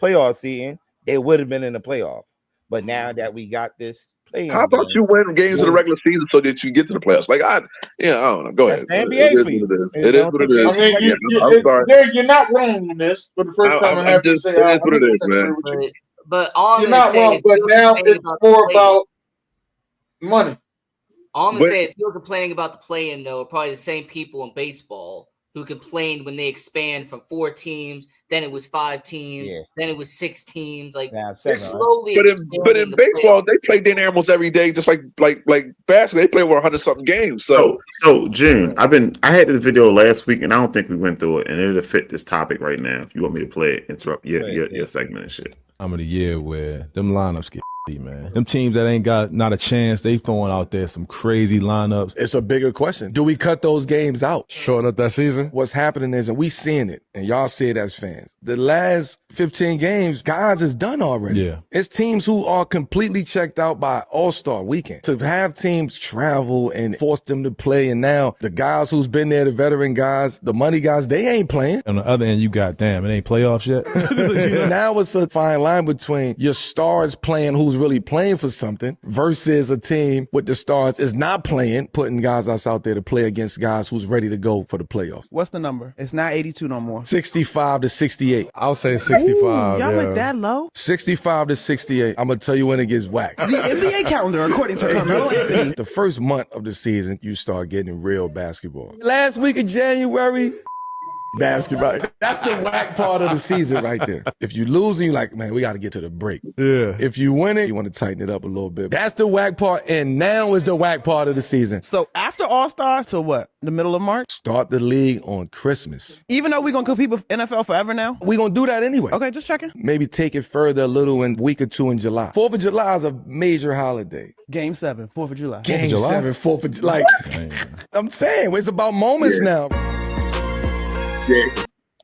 playoff seeding, they would have been in the playoff. But now that we got this playing, How about you win games in the regular season so that you get to the playoffs? Like I don't know. Go ahead. That's the NBA for you. It is what it is. I mean, I'm sorry. you're not wrong on this. For the first time, I have to say, it is what it is, man. But all you're I'm not saying wrong. is But people now complaining it's more about money. All I'm gonna say is people complaining about the play-in though are probably the same people in baseball who complained when they expand from 4 teams, then it was 5 teams, then it was 6 teams. Like they're slowly But in baseball, they play dead animals every day, just like basketball. They play over 100-something games. So June, I had this video last week, and I don't think we went through it, and it'll fit this topic right now. If you want me to play it, interrupt your segment and shit. I'm of the year where them lineups get man. Them teams that ain't got not a chance, they throwing out there some crazy lineups. It's a bigger question. Do we cut those games out? Shorten up that season? What's happening is, and we seeing it, and y'all see it as fans, the last 15 games, guys is done already. Yeah. It's teams who are completely checked out by All-Star weekend. To have teams travel and force them to play, and now the guys who's been there, the veteran guys, the money guys, they ain't playing. On the other end, you got, damn, it ain't playoffs yet. Now it's a fine line between your stars playing who's really playing for something versus a team with the stars is not playing, putting guys out there to play against guys who's ready to go for the playoffs. What's the number? It's not 82 no more. 65 to 68. I'll say 65. Y'all went that low? 65 to 68. I'm going to tell you when it gets whacked. The NBA calendar, according to Carmelo Anthony. The first month of the season, you start getting real basketball. Last week of January, basketball. That's the whack part of the season right there. If you lose, you're like, man, we got to get to the break. Yeah. If you win it, you want to tighten it up a little bit. That's the whack part, and now is the whack part of the season. So after All-Star, to what? The middle of March? Start the league on Christmas. Even though we're going to compete with NFL forever now? We're going to do that anyway. Okay, just checking. Maybe take it further a little in a week or two in July. 4th of July is a major holiday. Game 7, 4th of July. Game 7, 4th of July. I'm saying, it's about moments now. Yeah.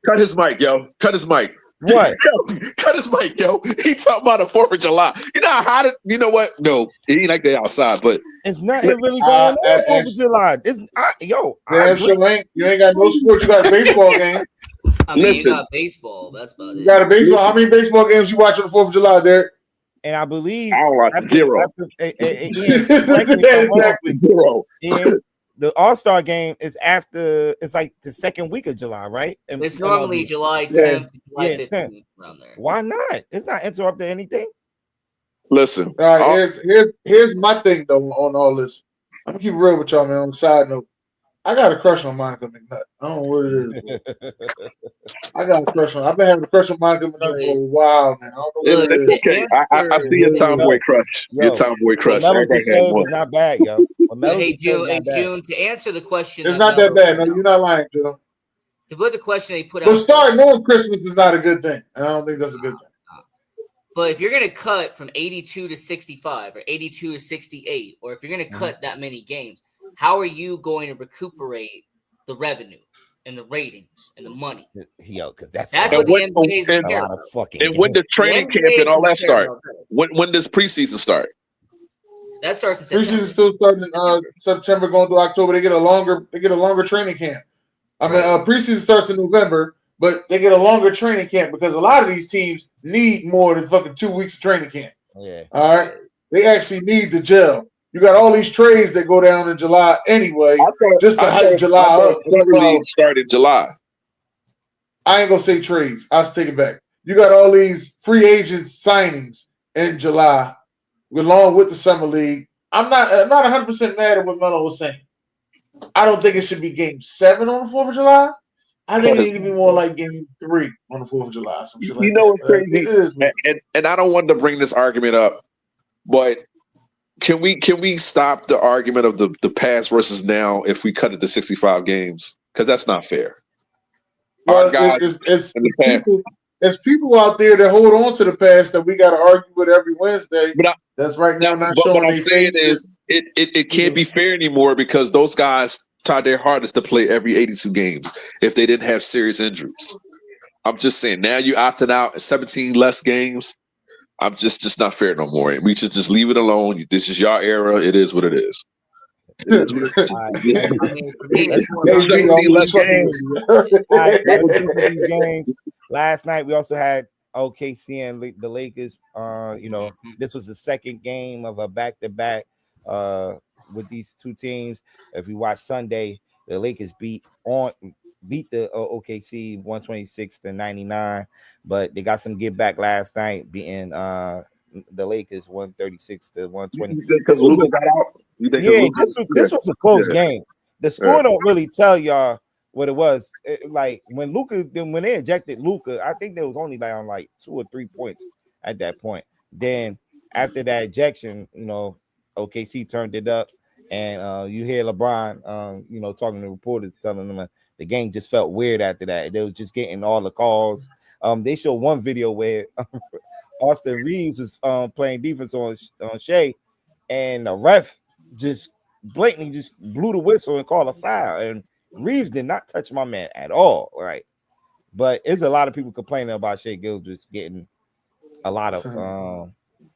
Cut his mic, yo. Cut his mic. What? Yo, cut his mic, yo. He talking about the 4th of July. You know how hot it, you know what? No, he ain't like that outside, but it's nothing really going on 4th of July. You ain't got no sports. You got a baseball game. I mean, you got baseball. That's about it. You got a baseball. How many baseball games you watch on the 4th of July, Derek? And I believe I don't watch zero. Zero. The All-Star game is after, it's like the second week of July, right? And it's normally July 10th, July 15th, around there. Why not? It's not interrupting anything. Listen. All right, here's my thing, though, on all this. I'm going to keep it real with y'all, man. On a side note, I got a crush on Monica McNutt. I don't know what it is. I got a crush on. I've been having a crush on Monica McNutt for a while, man. I don't know what it is. Okay. I see your tomboy crush. Your tomboy crush. It's not bad, yo. Hey, June, to answer the question, it's not that bad. No, you're not lying, June. To put the question they put out, but starting on Christmas is not a good thing. I don't think that's a good thing. But if you're going to cut from 82 to 65 or 82 to 68, or if you're going to cut that many games, how are you going to recuperate the revenue and the ratings and the money? Yo, because that's what the NBA is and, and when does training camp and all that start? When does preseason start? That starts in September. Preseason still starting in September, going through October. They get a longer training camp. I mean, preseason starts in November, but they get a longer training camp because a lot of these teams need more than fucking 2 weeks of training camp. Yeah. All right. They actually need the gel. You got all these trades that go down in July anyway, just to hype July up. Start in July. I ain't gonna say trades. I'll take it back. You got all these free agent signings in July, along with the summer league. I'm not 100% mad at what Melo was saying. I don't think it should be Game 7 on the 4th of July. I think it needs to be more like Game 3 on the 4th of July. You know what's crazy? And I don't want to bring this argument up, but can we stop the argument of the past versus now if we cut it to 65 games? Because that's not fair. Well, it's people out there that hold on to the past that we got to argue with every Wednesday. That's right now not showing. What I'm saying is it can't be fair anymore because those guys tried their hardest to play every 82 games if they didn't have serious injuries. I'm just saying now you opted out 17 less games. I'm just not fair no more. We should just leave it alone. This is your era. It is what it is. It is what it is. I mean, for me, it's more Let's about get Need these less games. games. All right, let's get into these games. Last night we also had OKC and the Lakers. This was the second game of a back-to-back with these two teams. If you watch Sunday, the Lakers beat the OKC 126-99, but they got some get back last night, beating the Lakers 136-120. Because Luka got out. This was a close game. The score don't really tell y'all what it was. Like when they ejected Luka, I think there was only on 2 or 3 points at that point. Then after that ejection, OKC turned it up, and you hear LeBron, talking to reporters, telling them the game just felt weird after that. They was just getting all the calls. They showed one video where Austin Reeves was playing defense on Shea, and the ref just blatantly just blew the whistle and called a foul, and Reeves did not touch my man at all, right? But it's a lot of people complaining about Shea Gilgeous getting a lot of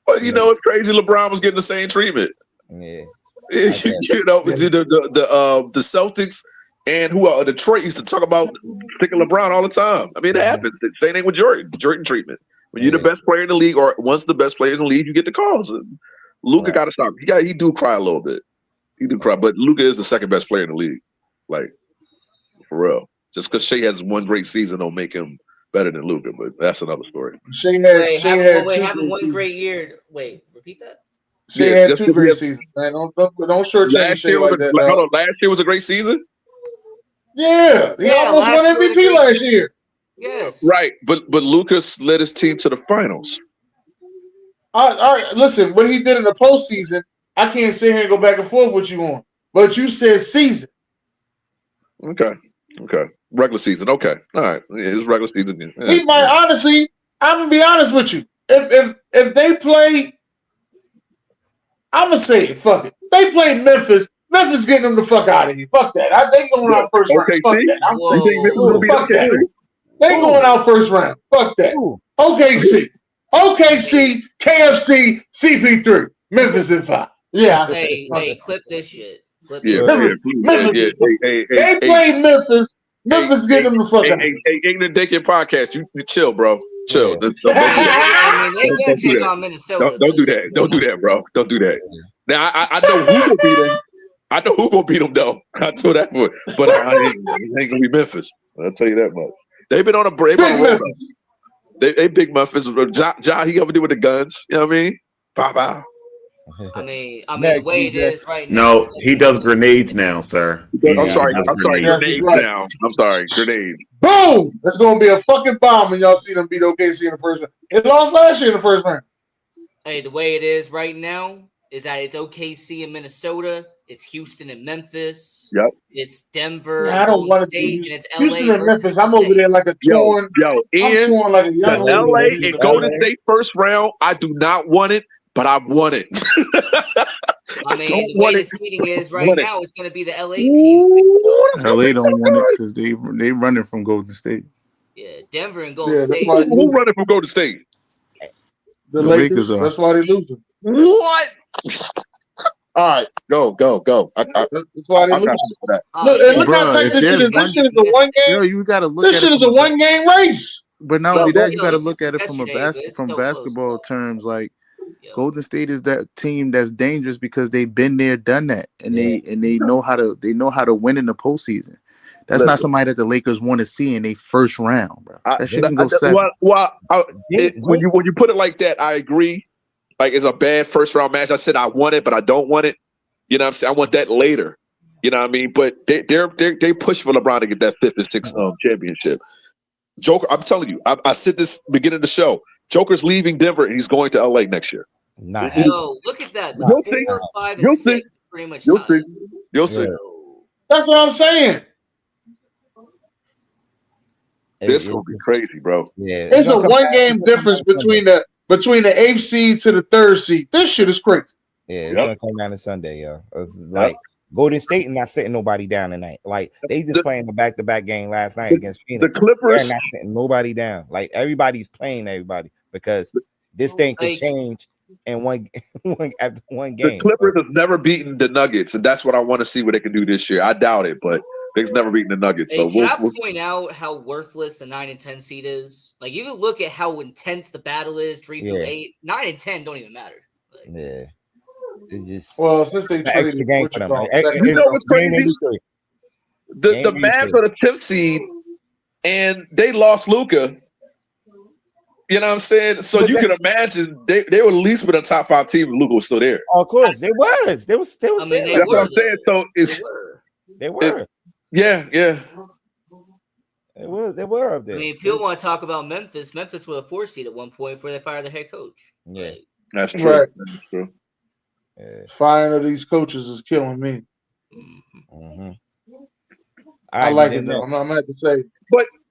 But it's crazy. LeBron was getting the same treatment. Yeah. The Celtics and Detroit used to talk about picking LeBron all the time. I mean, it happens. Same thing with Jordan treatment. When you're the best player in the league, or once the best player in the league, you get the calls. And Luka got to stop. He do cry a little bit. He do cry, but Luka is the second best player in the league. Like, for real. Just because Shea has one great season don't make him better than Luka, but that's another story. Having one great year. Wait, repeat that. Shea had 2 great seasons, man. Don't shortchange Shea like that. Hold on, last year was a great season? Yeah, he almost won MVP last year. Yes. Right, but Lucas led his team to the finals. All right, listen, what he did in the postseason, I can't sit here and go back and forth with you on. But you said season. Okay. Regular season. Okay. All right. Yeah, it was regular season. Yeah. He might honestly, I'm gonna be honest with you. If they play, I'm gonna say it. Fuck it. They play Memphis. Memphis getting them the fuck out of here. Fuck that. They going out first round. Fuck that. Fuck that. They going out first round. Fuck that. OKC, KFC, CP3, Memphis in 5. Yeah. Hey, clip this shit. They played Memphis. Memphis getting them the fuck out. Hey, Ignorant Daycare Podcast, you chill, bro. Chill. They gonna take on Minnesota. Don't do that. Don't do that, bro. Don't do that. Now I know who gonna beat them. I know who gonna beat them though. I told that for, but it ain't gonna be Memphis. I'll tell you that much. They've been on a break. They big Memphis. John, he over there with the guns. You know what I mean? Bye. I mean, the way it is right now. No, he does grenades now, sir. I'm sorry, grenades now. I'm sorry, grenades. Boom! It's gonna be a fucking bomb when y'all see them beat OKC in the first round. It lost last year in the first round. Hey, the way it is right now is that it's OKC in Minnesota, it's Houston and Memphis. Yep. It's Denver, I don't want to State, and it's Houston LA and Memphis. I'm over there like a torn. I'm torn like a young LA and Golden State first round. I do not want it. But I want it. I mean, the way the seating is right now, it's going to be the LA team. LA don't want it because they running from Golden State. Yeah, Denver and Golden State. Who running from Golden State? The Lakers. That's why they losing. What? All right, go. That's why they losing. Look how tight this shit is. This shit is a one game. Yo, you gotta look. This shit is a 1 game race. But not only that, you got to look at it from basketball terms. Like Golden State is that team that's dangerous because they've been there, done that, and they know how to win in the postseason. That's not somebody that the Lakers want to see in their first round, bro. That shit can go seven. When you put it like that, I agree. Like it's a bad first round match. I said I want it, but I don't want it. You know what I'm saying? I want that later. You know what I mean? But they push for LeBron to get that 5th and 6th championship. Joker, I'm telling you, I said this beginning of the show. Joker's leaving Denver and he's going to LA next year. No, look at that. You'll see. 4, 5, and 6 pretty much tied. You'll see. That's what I'm saying. This will be crazy, bro. Yeah, it's a 1 game difference between the 8th seed to the 3rd seed. This shit is crazy. Yeah, it's gonna come down to Sunday, yo. It's like Golden State and not sitting nobody down tonight. Like they just playing the back-to-back game last night against Phoenix. The Clippers they're not sitting nobody down. Like everybody's playing everybody because this thing could change in after one game. The Clippers have never beaten the Nuggets, and that's what I want to see what they can do this year. I doubt it, but they've never beaten the Nuggets. So can I point out how worthless the 9 and 10 seed is? Like, you can look at how intense the battle is. 3 through 8, 9 and 10 don't even matter. It's just since they traded extra game for them. You know what's crazy? The Mavs are the 5th seed, and they lost Luka. You know what I'm saying? So you can imagine they would at least be a top 5 team if Luka was still there. Of course, they was. They was. That's what I'm saying. So they were. Yeah. They were up there. I mean, people want to talk about Memphis. Memphis was a 4 seed at one point before they fired their head coach. Yeah, that's true. Right. That's true. Firing of these coaches is killing me. Mm-hmm. I like it though. I'm not to say,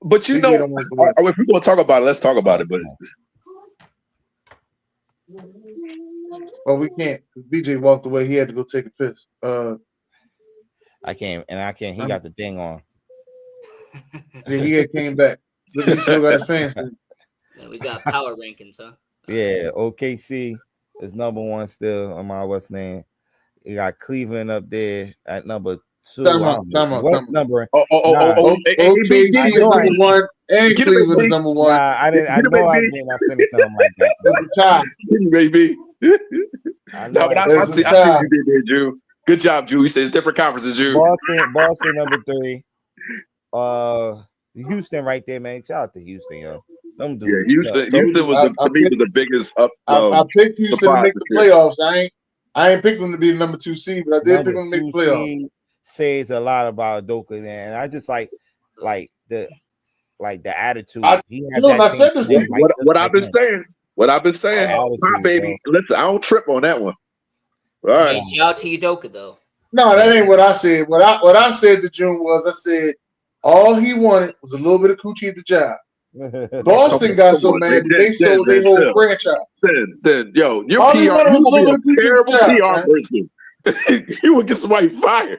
but you know, if we're going to talk about it, let's talk about it. But we can't. BJ walked away. He had to go take a piss. I can't. He got the thing on. Yeah, he came back. He still got his pants. Yeah, we got power rankings, huh? Yeah, OKC is number 1 still on my what's name. You got Cleveland up there at number 2. Time out. Number? OKC is number 1 and Cleveland is number 1. Nah, I didn't. I know I did not send it to him like that. Maybe. No, but I see what you did there, Drew. Good job, Drew. He says different conferences, Drew. Boston number 3. Houston right there, man. Shout out to Houston, yo. Houston was the biggest up. I picked Houston to make the playoffs. I ain't picked them to be the number 2 seed, but I did pick them to make the playoffs. Says a lot about Udoka, man. I just like the attitude. What I've been saying. My baby. Listen, I don't trip on that one. All right. Hey, shout out to Udoka though. No, that ain't what I said. What I said to June was I said all he wanted was a little bit of coochie at the job. Boston got so mad that they sold their whole franchise. Then, yo, your PR, you would be a terrible PR person. You would get somebody fired.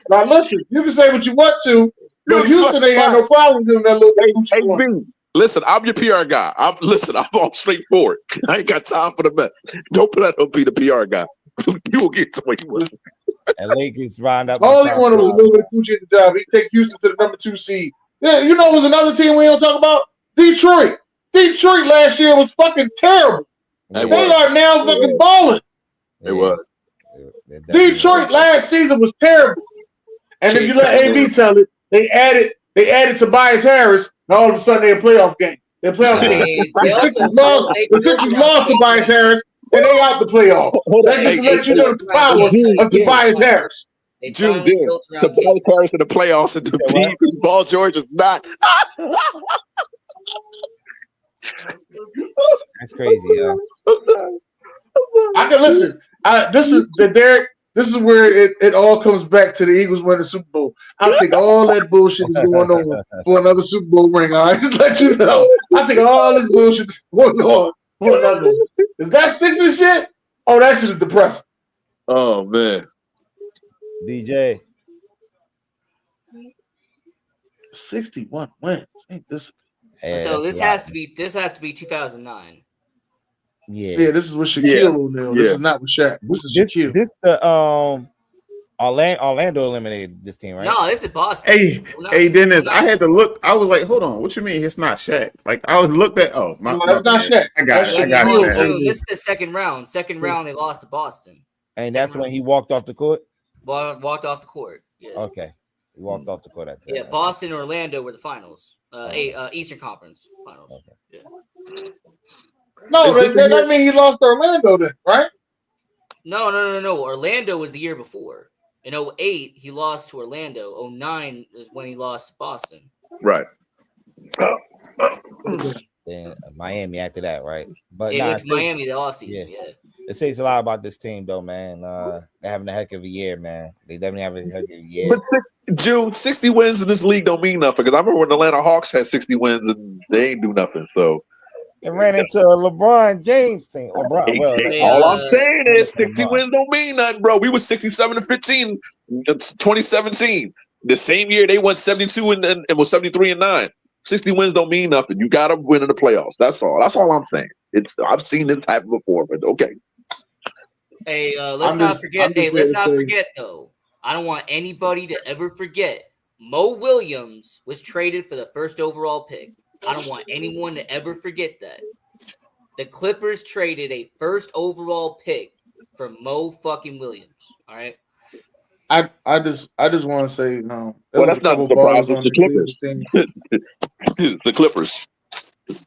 Now listen, you can say what you want to, but Houston ain't had no problem doing that little coochie. Listen, I'm your PR guy. I'm all straightforward. I ain't got time for the mess. Don't let him be the PR guy. You will get somebody you want. And Lakers round up. All he wanted was a little bit of coochie at the job. He take Houston to the number 2 seed. Yeah, you know, it was another team we don't talk about. Detroit. Detroit last year was fucking terrible. They are now fucking balling. It was. Detroit last season was terrible. And if you let AB tell it, they added Tobias Harris, and all of a sudden they're a playoff game. They're a playoff game. The Sixers lost Tobias Harris, and they out the playoff. That just let you know the power of Tobias Harris. Tobias Harris in the playoffs and the Paul George is not. That's crazy, yo. I can listen. This is where it all comes back to the Eagles winning the Super Bowl. I think all that bullshit is going on for another Super Bowl ring. All right, just let you know. I think all this bullshit is going on for another. Is that Sixers shit? Oh, that shit is depressing. Oh man, DJ. 61 wins. Ain't this? So this has to be 2009. Yeah, this is with Shaquille O'Neal. This is not with Shaq. This the Orlando eliminated this team, right? No, this is Boston. Hey, Dennis, I had to look. I was like, hold on, what you mean it's not Shaq? Like I was looked at. Oh, my not Shaq. I got it. This is the second round. Second round, they lost to Boston. And that's when he walked off the court. Walked off the court. Yeah. Okay, he walked off the court after that. Yeah, Boston and Orlando were the finals. Eastern Conference finals. Okay. Yeah. No, that mean he lost to Orlando then, right? No. Orlando was the year before. In 2008, he lost to Orlando. 2009 is when he lost to Boston. Right. Then Miami after that, right? But it's Miami the offseason. Yeah. It says a lot about this team, though, man. They're having a heck of a year, man. They definitely having a heck of a year. But June, 60 wins in this league don't mean nothing. Because I remember when the Atlanta Hawks had 60 wins and they ain't do nothing. So it ran into a LeBron James thing. All I'm saying is 60 wins don't mean nothing, bro. We was 67-15 in 2017. The same year they won 72 and was 73-9. 60 wins don't mean nothing. You got to win in the playoffs. That's all. That's all I'm saying. I've seen this happen before, but okay. Hey, let's not forget though. I don't want anybody to ever forget. Mo Williams was traded for the first overall pick. I don't want anyone to ever forget that. The Clippers traded a first overall pick for Mo fucking Williams. All right. I just want to say well, that's not a surprise. It's the Clippers. The Clippers.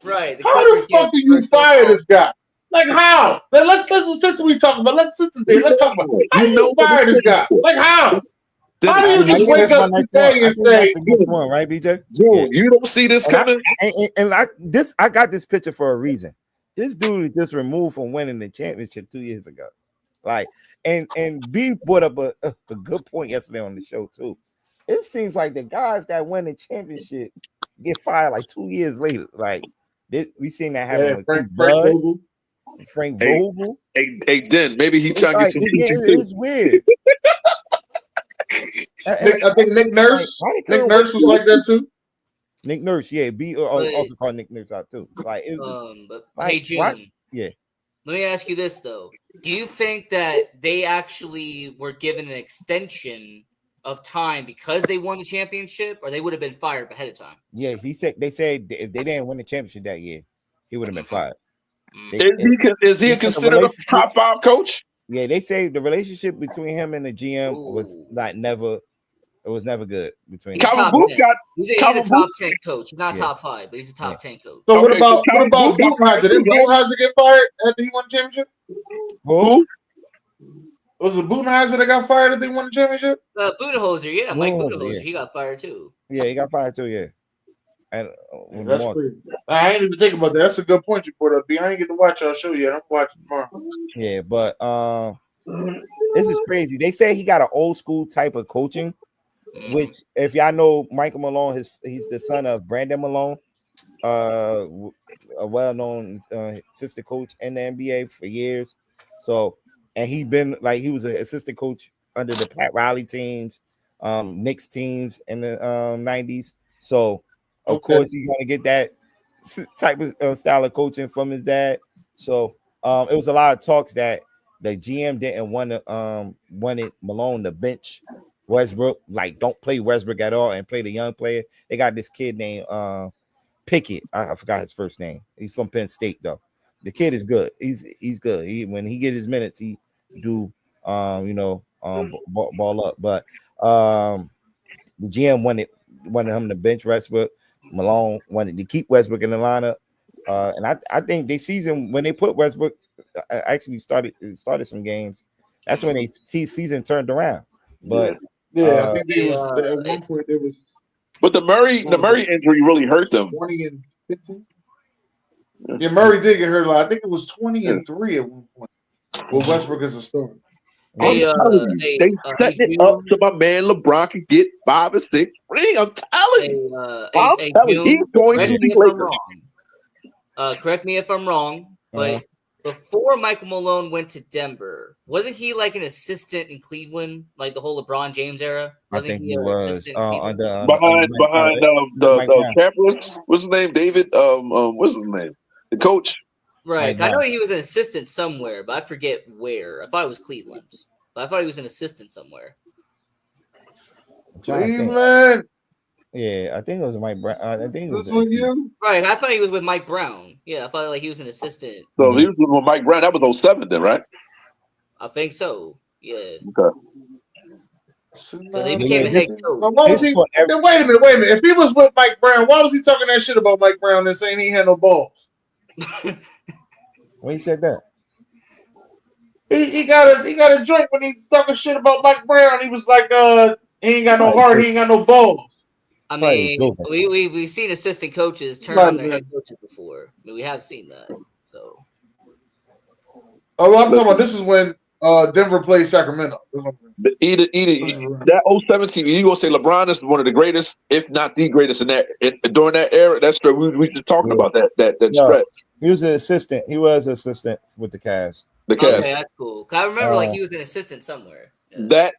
Right. How the fuck do you fire this guy? Like how? Let's since we talking about let's talk about how do you fire this guy? Like how? How do you just wake up today and say, one, right, BJ? Dude, you don't see this coming? I got this picture for a reason. This dude is just removed from winning the championship 2 years ago. Like, and B brought up a good point yesterday on the show too. It seems like the guys that win the championship get fired like 2 years later. Like we seen that happen with Frank Vogel. Hey, Den, maybe he trying to get you. It's weird. I think Nick Nurse. Nick Nurse was like that too. Nick Nurse, yeah. B also called Nick Nurse out too. Like it was hey June. Yeah. Let me ask you this though. Do you think that they actually were given an extension of time because they won the championship, or they would have been fired ahead of time? Yeah, they said if they didn't win the championship that year, he would have been fired. Is he considered a top 5 coach? Yeah, they say the relationship between him and the GM was never good between he's a top 10 coach. He's not top 5, but he's a top 10 coach. So what about Budenholzer? Didn't Budenholzer get fired after he won the championship? Who? Was it Budenholzer that got fired after they won the championship? Budenholzer, yeah. Mike Budenholzer, he got fired too. Yeah, he got fired too, yeah. And that's crazy. I ain't even think about that. That's a good point you put up, B. I ain't get to watch our show yet. I'm watching tomorrow. Yeah, but this is crazy. They say he got an old school type of coaching, which if y'all know Michael Malone, he's the son of Brandon Malone, a well-known assistant coach in the NBA for years. So, and he was an assistant coach under the Pat Riley teams, Knicks teams in the 90s. So, of course, he's gonna get that type of style of coaching from his dad. So, it was a lot of talks that the GM didn't wanted Malone to bench Westbrook, like don't play Westbrook at all and play the young player. They got this kid named Pickett. I forgot his first name. He's from Penn State though. The kid is good. He's good. When he get his minutes, he do ball up. But the GM wanted him to bench Westbrook. Malone wanted to keep Westbrook in the lineup. And I think this season when they put Westbrook actually started some games. That's when they season turned around. But I think it was at one point there was. But the Murray injury really hurt them. 20 and 15. Yeah, Murray did get hurt a lot. I think it was 20 and 3 at one point. Well, Westbrook is a starter. They set it up so my man LeBron can get 5 or 6 rings. I'm telling you. He's going to be great. Correct me if I'm wrong, but before Michael Malone went to Denver, wasn't he like an assistant in Cleveland, like the whole LeBron James era? Wasn't he was behind the campus. What's his name? David. What's his name? The coach. Right. I know he was an assistant somewhere, but I forget where. I thought it was Cleveland. But I thought he was an assistant somewhere. Cleveland. Yeah, I think it was Mike Brown. I think it was you. Right. I thought he was with Mike Brown. Yeah, I thought like he was an assistant. So he was with Mike Brown. That was 07 then, right? I think so. Yeah. Okay. They became a head coach. Then wait a minute. If he was with Mike Brown, why was he talking that shit about Mike Brown and saying he had no balls? When he said that, he got a joint when he talking shit about Mike Brown. He was like, he ain't got no heart, he ain't got no balls. I mean, we've seen assistant coaches turn on their head coaches before. I mean, we have seen that. So, I'm talking about this is when Denver played Sacramento. Either that 07 team, you gonna say LeBron is one of the greatest, if not the greatest during that era. That's true. We just talking about that stretch. He was an assistant. He was an assistant with the Cavs. The Cavs. Okay, that's cool. I remember like he was an assistant somewhere. Yeah. That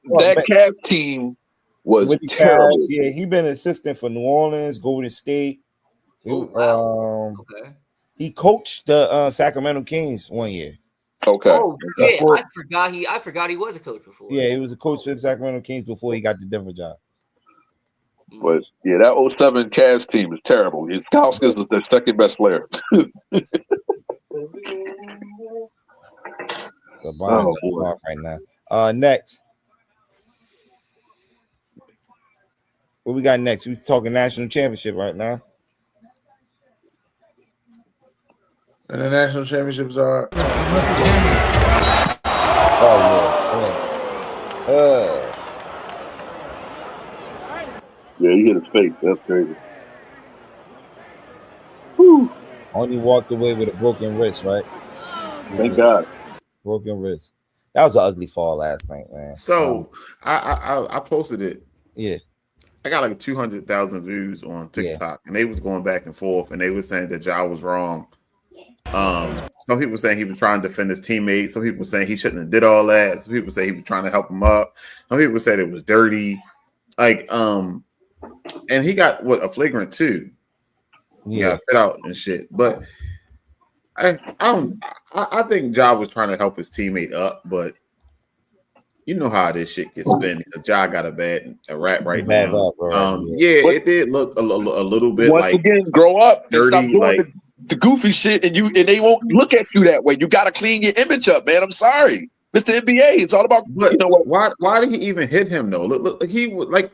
Cavs team was terrible. Yeah, he been an assistant for New Orleans, Golden State, wow. Okay. He coached the Sacramento Kings one year. Okay. Oh shit! I forgot he was a coach before. Yeah, he was a coach for the Sacramento Kings before he got the Denver job. But yeah, that 07 Cavs team is terrible. Kauskas is their second best player. LeBron's off right now. Next. What we got next? We talking national championship right now. And the national championships are. Yeah, he hit his face. That's crazy. Whew. Only walked away with a broken wrist, right? Thank God. Broken wrist. That was an ugly fall last night, man. So I posted it. Yeah. I got like 200,000 views on TikTok, and they was going back and forth, and they were saying that Ja was wrong. Some people saying he was trying to defend his teammates. Some people saying he shouldn't have did all that. Some people say he was trying to help him up. Some people said it was dirty. And he got a flagrant 2. He got fit out and shit. But I think Ja was trying to help his teammate up, but you know how this shit gets spent because Ja got a rap right now. It did look a little bit once like again, grow up and dirty, stop doing like the goofy shit, and they won't look at you that way. You got to clean your image up, man. I'm sorry, Mr. NBA. It's all about you know what. Why did he even hit him though? Look, he was like,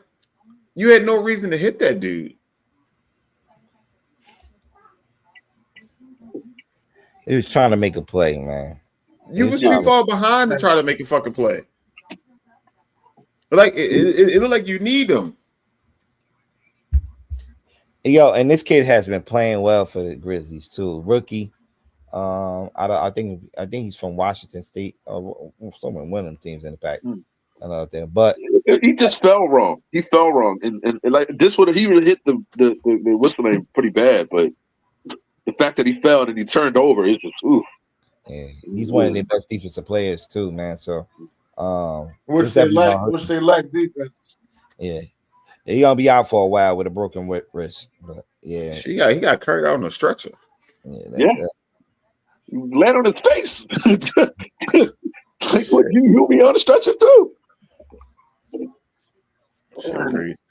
you had no reason to hit that dude. He was trying to make a play, man. You was too far behind to try to make a fucking play. Like it looked like you need him. Yo, and this kid has been playing well for the Grizzlies too. Rookie. I think he's from Washington State or somewhere one of them teams in the pack. Another thing, but he just fell wrong. He fell wrong, and like this would have he would have hit the what's the name pretty bad, but the fact that he fell and he turned over is just oof. Yeah, he's one of their best defensive players too, man. So, which they like defense. Yeah, he gonna be out for a while with a broken wrist, but yeah, he got carried out on a stretcher. Yeah. Land on his face. Like, what, you'll be on the stretcher too. Shit crazy.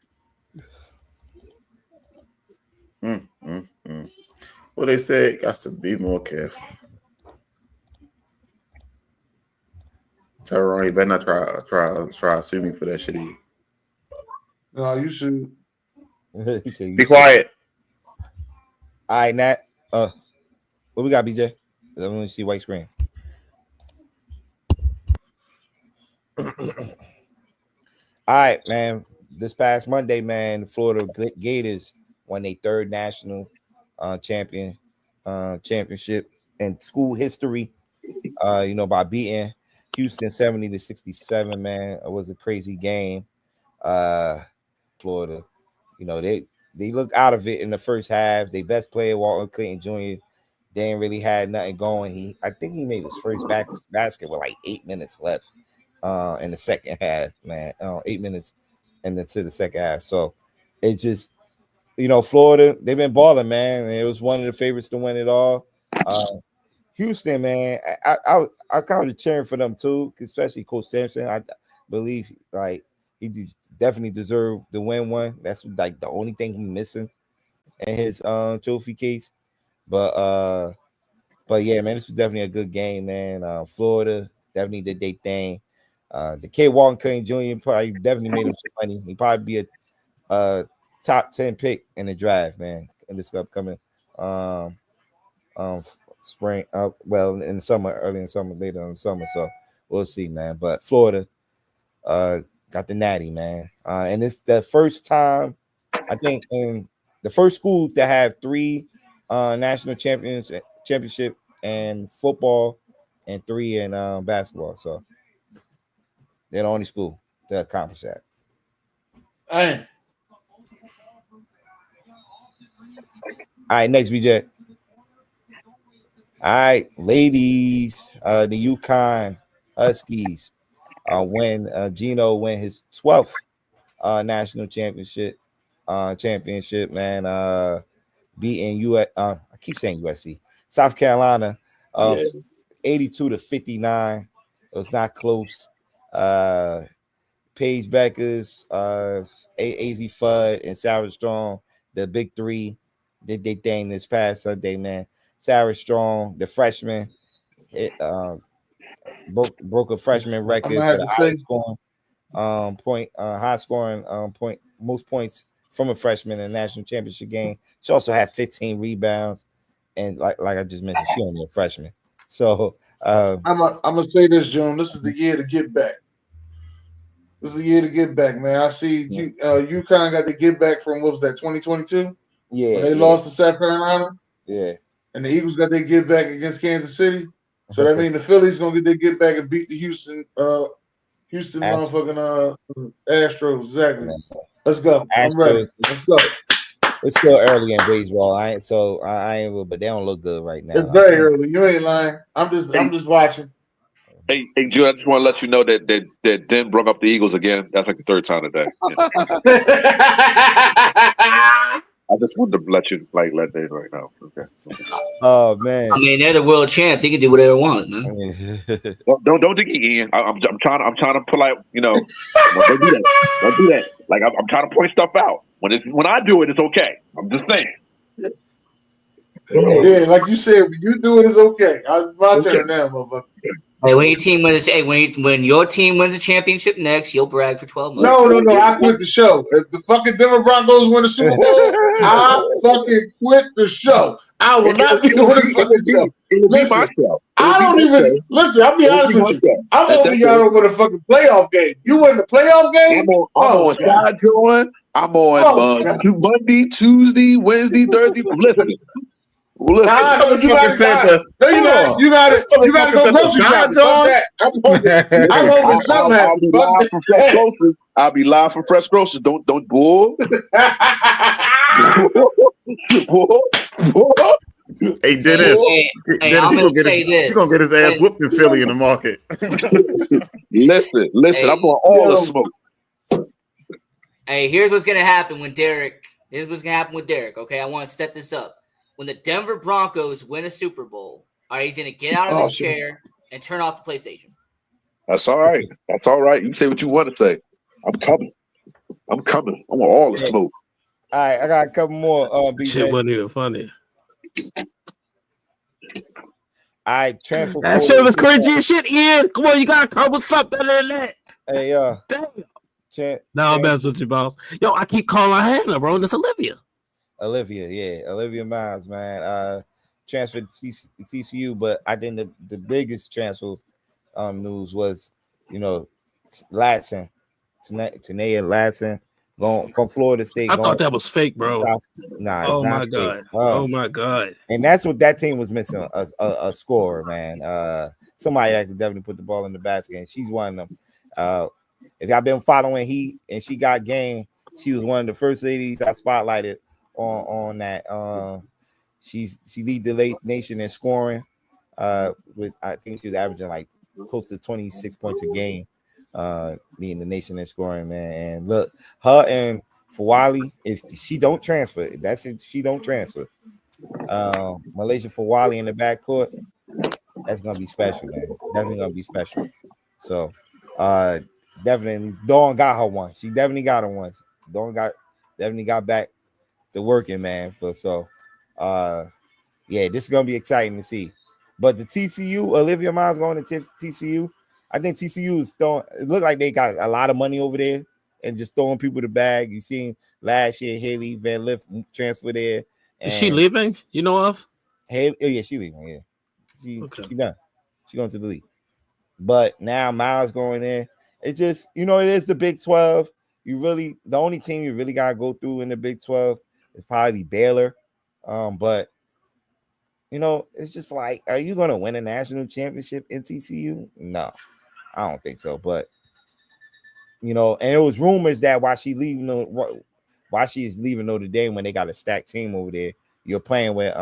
Well, they said got to be more careful. Tyrone, you better not try to sue me for that shit either. No, you should. Be quiet. All right, Nat. What we got, BJ? I want to see white screen. All right, man. This past Monday, man, the Florida Gators won their third national championship in school history. By beating Houston 70-67. Man, it was a crazy game. Florida, they look out of it in the first half. Their best player, Walton Clayton Jr., they ain't really had nothing going. I think he made his first basket with like 8 minutes left in the second half, man. 8 minutes into the second half. So it just, Florida, they've been balling, man. It was one of the favorites to win it all. Houston, man, I kind of cheering for them too, especially Coach Sampson. I believe like he definitely deserved to win one. That's like the only thing he's missing in his trophy case. But yeah, man, this was definitely a good game, man. Florida definitely did their thing. The kid Walton Clayton Jr. probably definitely made him some money. He probably be a top 10 pick in the draft, man, in this upcoming spring. Well, in the summer, early in the summer, later in the summer. So we'll see, man. But Florida got the natty, man. And it's the first time, I think, in the first school to have 3 national championship in football and 3 in basketball. So they're the only school to accomplish that. Hey. All right, next BJ. All right, ladies, the UConn Huskies Gino win his 12th national championship, man. beating I keep saying USC, South Carolina, 82-59. It was not close. Paige Beckers, AZ Fudd, and Sarah Strong, the big three, did their thing this past Sunday, man. Sarah Strong, the freshman, broke a freshman record for the high scoring point, most points from a freshman in a national championship game. She also had 15 rebounds, and like I just mentioned, she only a freshman. So I'm gonna say this, June. This is the year to get back. This is the year to get back, man. I see you. UConn got to get back from what was that 2022? Yeah, when they lost to South Carolina. Yeah, and the Eagles got their get back against Kansas City. So that means the Phillies gonna get their get back and beat the Houston motherfucking Astros. Exactly. Let's go. I'm ready. Let's go. It's still early in baseball. I ain't, but they don't look good right now. It's very early. You ain't lying. I'm just watching. Hey, Jude, I just want to let you know that Den brought up the Eagles again. That's like the third time today. I just wanted to let Dave right now. Okay. Oh man. I mean, they're the world champs. They can do whatever they want, man. Don't dig in. I'm trying to pull out. Don't do that. Don't do that. Like I'm trying to point stuff out. When I do it, it's okay. I'm just saying. Yeah, like you said, when you do it, it's okay. It's my turn now, motherfucker. Hey, when your team wins, when your team wins a championship next, you'll brag for 12 months. No, I quit the show. If the fucking Denver Broncos win the Super Bowl, I fucking quit the show. I will not be doing this fucking show. Listen, I don't even listen. I'll be honest with you. I'm hoping y'all don't win a fucking playoff game. You win the playoff game? I'm on side joint. I'm on Monday, Tuesday, Wednesday, Thursday. Listen, you got to go grocery shopping. I'm hoping something happens. I'll be live from Fresh Grocers. Don't bull. Hey, Dennis. I'm gonna say this. He's gonna get his ass whooped in Philly in the market. Listen. Hey, I'm on all the smoke. Hey, here's what's gonna happen when Derek. Okay, I want to set this up. When the Denver Broncos win a Super Bowl, all right, he's going to get out of his chair and turn off the PlayStation. That's all right. That's all right. You can say what you want to say. I'm coming. I want all the smoke. All right, I got a couple more. BJ. Shit wasn't even funny. I transfer. That shit was cringy as shit, Ian. Come on, you got to come with something in that. Hey, damn. No, I'm messing with you, boss. Yo, I keep calling Hannah, bro. It's Olivia. Olivia Miles, man. Transferred to TCU, but I think the biggest transfer news was, Latson, Tanea Latson, going from Florida State. I thought that was fake, bro. Nah, oh my god. Oh my god. And that's what that team was missing, a scorer, man. Somebody that could definitely put the ball in the basket, and she's one of them. If y'all been following she got game, she was one of the first ladies I spotlighted on that. She lead the nation in scoring. With I think she was averaging like close to 26 points a game, leading the nation in scoring, man. And look, her and Fawali, if she don't transfer, she don't transfer. Malaysia Fawali in the backcourt, that's gonna be special, man. Definitely gonna be special. So definitely Dawn got her one. She definitely got her once. Dawn definitely got back to working, man. Yeah, this is gonna be exciting to see. But the TCU, Olivia Miles going to TCU. I think TCU is throwing. It looked like they got a lot of money over there and just throwing people the bag. You seen last year Haley Van Lift transfer there. Is she leaving? You know of? Yeah, she leaving. Yeah, she done. She going to the league. But now Miles going in. It just it is the Big 12. The only team you really gotta go through in the Big 12 is probably Baylor. But it's just like, are you gonna win a national championship in TCU? No, I don't think so. But and it was rumors that while she is leaving Notre Dame when they got a stacked team over there, you're playing with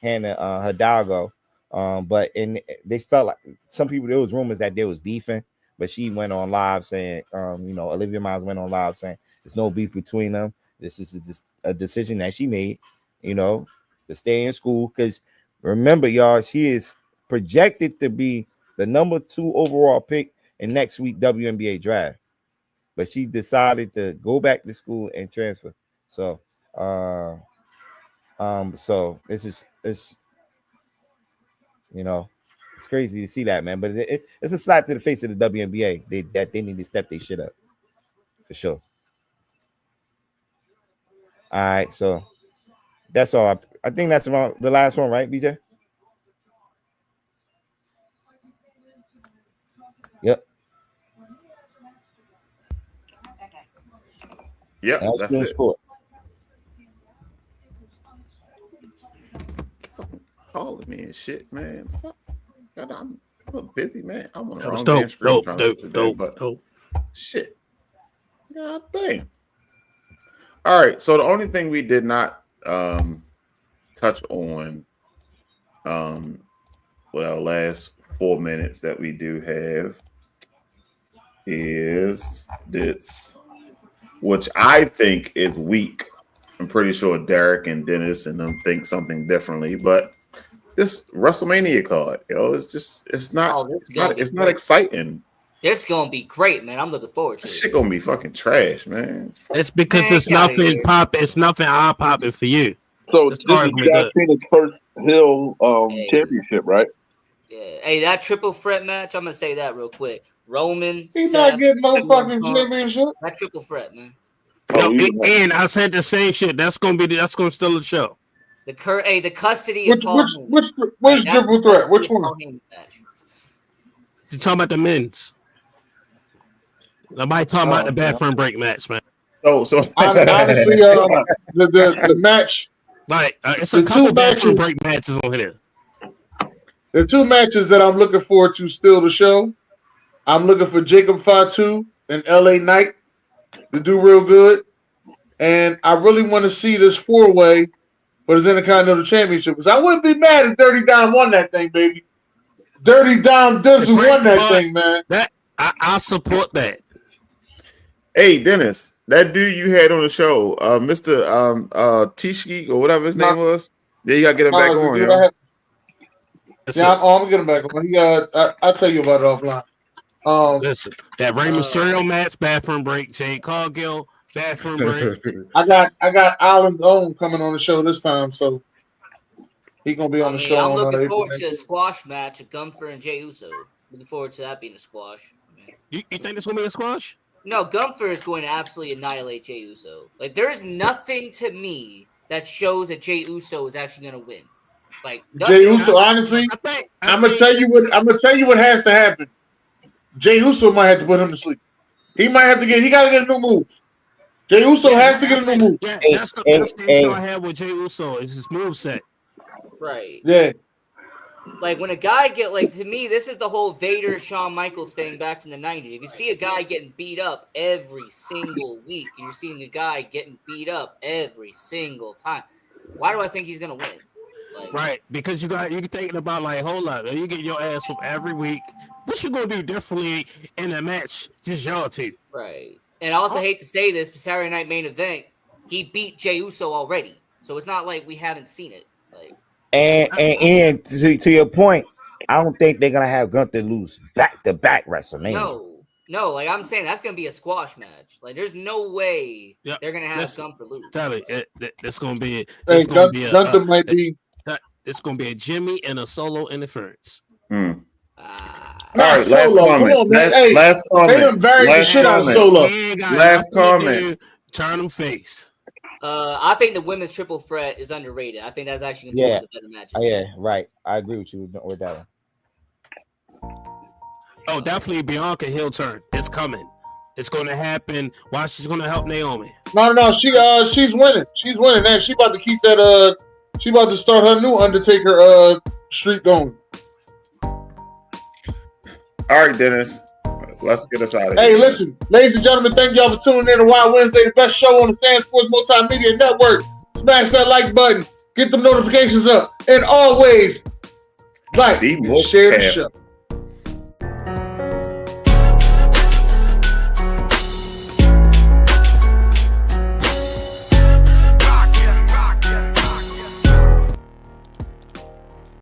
Hannah Hidalgo. But they felt like some people, there was rumors that there was beefing, but she went on live saying, Olivia Miles went on live saying there's no beef between them. This is a decision that she made, to stay in school. Because remember, y'all, she is projected to be the number 2 overall pick in next week WNBA draft. But she decided to go back to school and transfer. So, so it's it's crazy to see that, man. But it's a slap to the face of the WNBA. They need to step their shit up for sure. All right, so that's all. I think that's about the last one, right, BJ? Yep. Yep, that's it. Calling me and shit, man. I'm a busy man. I'm on the wrong damn screen trying to today, but shit. Yeah, thing. All right, so the only thing we did not touch on with our last 4 minutes that we do have is this, which I think is weak. I'm pretty sure Derek and Dennis and them think something differently, but this WrestleMania card, it's not exciting. This gonna be great, man. I'm looking forward to it. Shit gonna be fucking trash, man. It's because it's nothing popping. It's nothing eye popping for you. So this is John Cena's first Hill championship, right? Yeah. Hey, that triple threat match. I'm gonna say that real quick. Roman. He's not getting no fucking championship. That triple threat, man. And I said the same shit. That's gonna steal the show. The custody of Paul which triple threat? Which one? You talking about the men's? Nobody talking about the bathroom break match, man. So honestly, the match. Like it's a couple bathroom break matches on here. The 2 matches that I'm looking forward to steal the show. I'm looking for Jacob Fatu and LA Knight to do real good, and I really want to see this 4-way for the Intercontinental Championship, because I wouldn't be mad if Dirty Dom won that thing, baby. Dirty Dom Dizzle won that thing, man. I support that. Hey, Dennis, that dude you had on the show, Mr. Tishki or whatever his name was. Yeah, you gotta get him back on. I'm gonna get him back on. I'll tell you about it offline. Listen, that Rey Mysterio match, bathroom break, Jade Cargill, bathroom break. I got Island's own coming on the show this time, so he's gonna be on the show. I'm looking forward to a squash match of Gunther and Jey Uso. Looking forward to that being a squash. You think this will be a squash? No, Gunther is going to absolutely annihilate Jey Uso. Like, there's nothing to me that shows that Jey Uso is actually going to win. Like Jey Uso, honestly, I'm gonna tell you what has to happen. Jey Uso might have to put him to sleep. He might have to he got to get a new move. Jey Uso has to get a new move. Yeah, that's the issue I have with Jey Uso is his moveset. Right. Yeah. Like when a guy to me, this is the whole Vader Shawn Michaels thing back from the 90s. If you see a guy getting beat up every single week, and you're seeing a guy getting beat up every single time, why do I think he's gonna win? Right, because you're thinking about hold up, you get your ass whooped every week. What you gonna do differently in a match? Just y'all two. Right. And I also hate to say this, but Saturday Night Main Event, he beat Jey Uso already, so it's not like we haven't seen it. And to your point, I don't think they're gonna have Gunther lose back-to-back WrestleMania. No, like I'm saying, that's gonna be a squash match. Like, there's no way they're gonna have Gunther lose. Tell me, it's gonna be. Gunther might be. It's gonna be a Jimmy and a solo interference. All right, last comment. Last comment. Last comment. Turn them face. I think the women's triple threat is underrated. I think that's actually going to be a better match. Yeah, right. I agree with you with that one. Oh, definitely Bianca heel turn. It's coming. It's going to happen. Why she's going to help Naomi? No. She's winning. She's winning. And she about to keep that. She about to start her new Undertaker streak going. All right, Dennis. Let's get us out of here. Hey, listen, ladies and gentlemen, thank y'all for tuning in to Wild Wednesday, the best show on the Fan Sports Multimedia Network. Smash that like button, get the notifications up, and always like, share the show.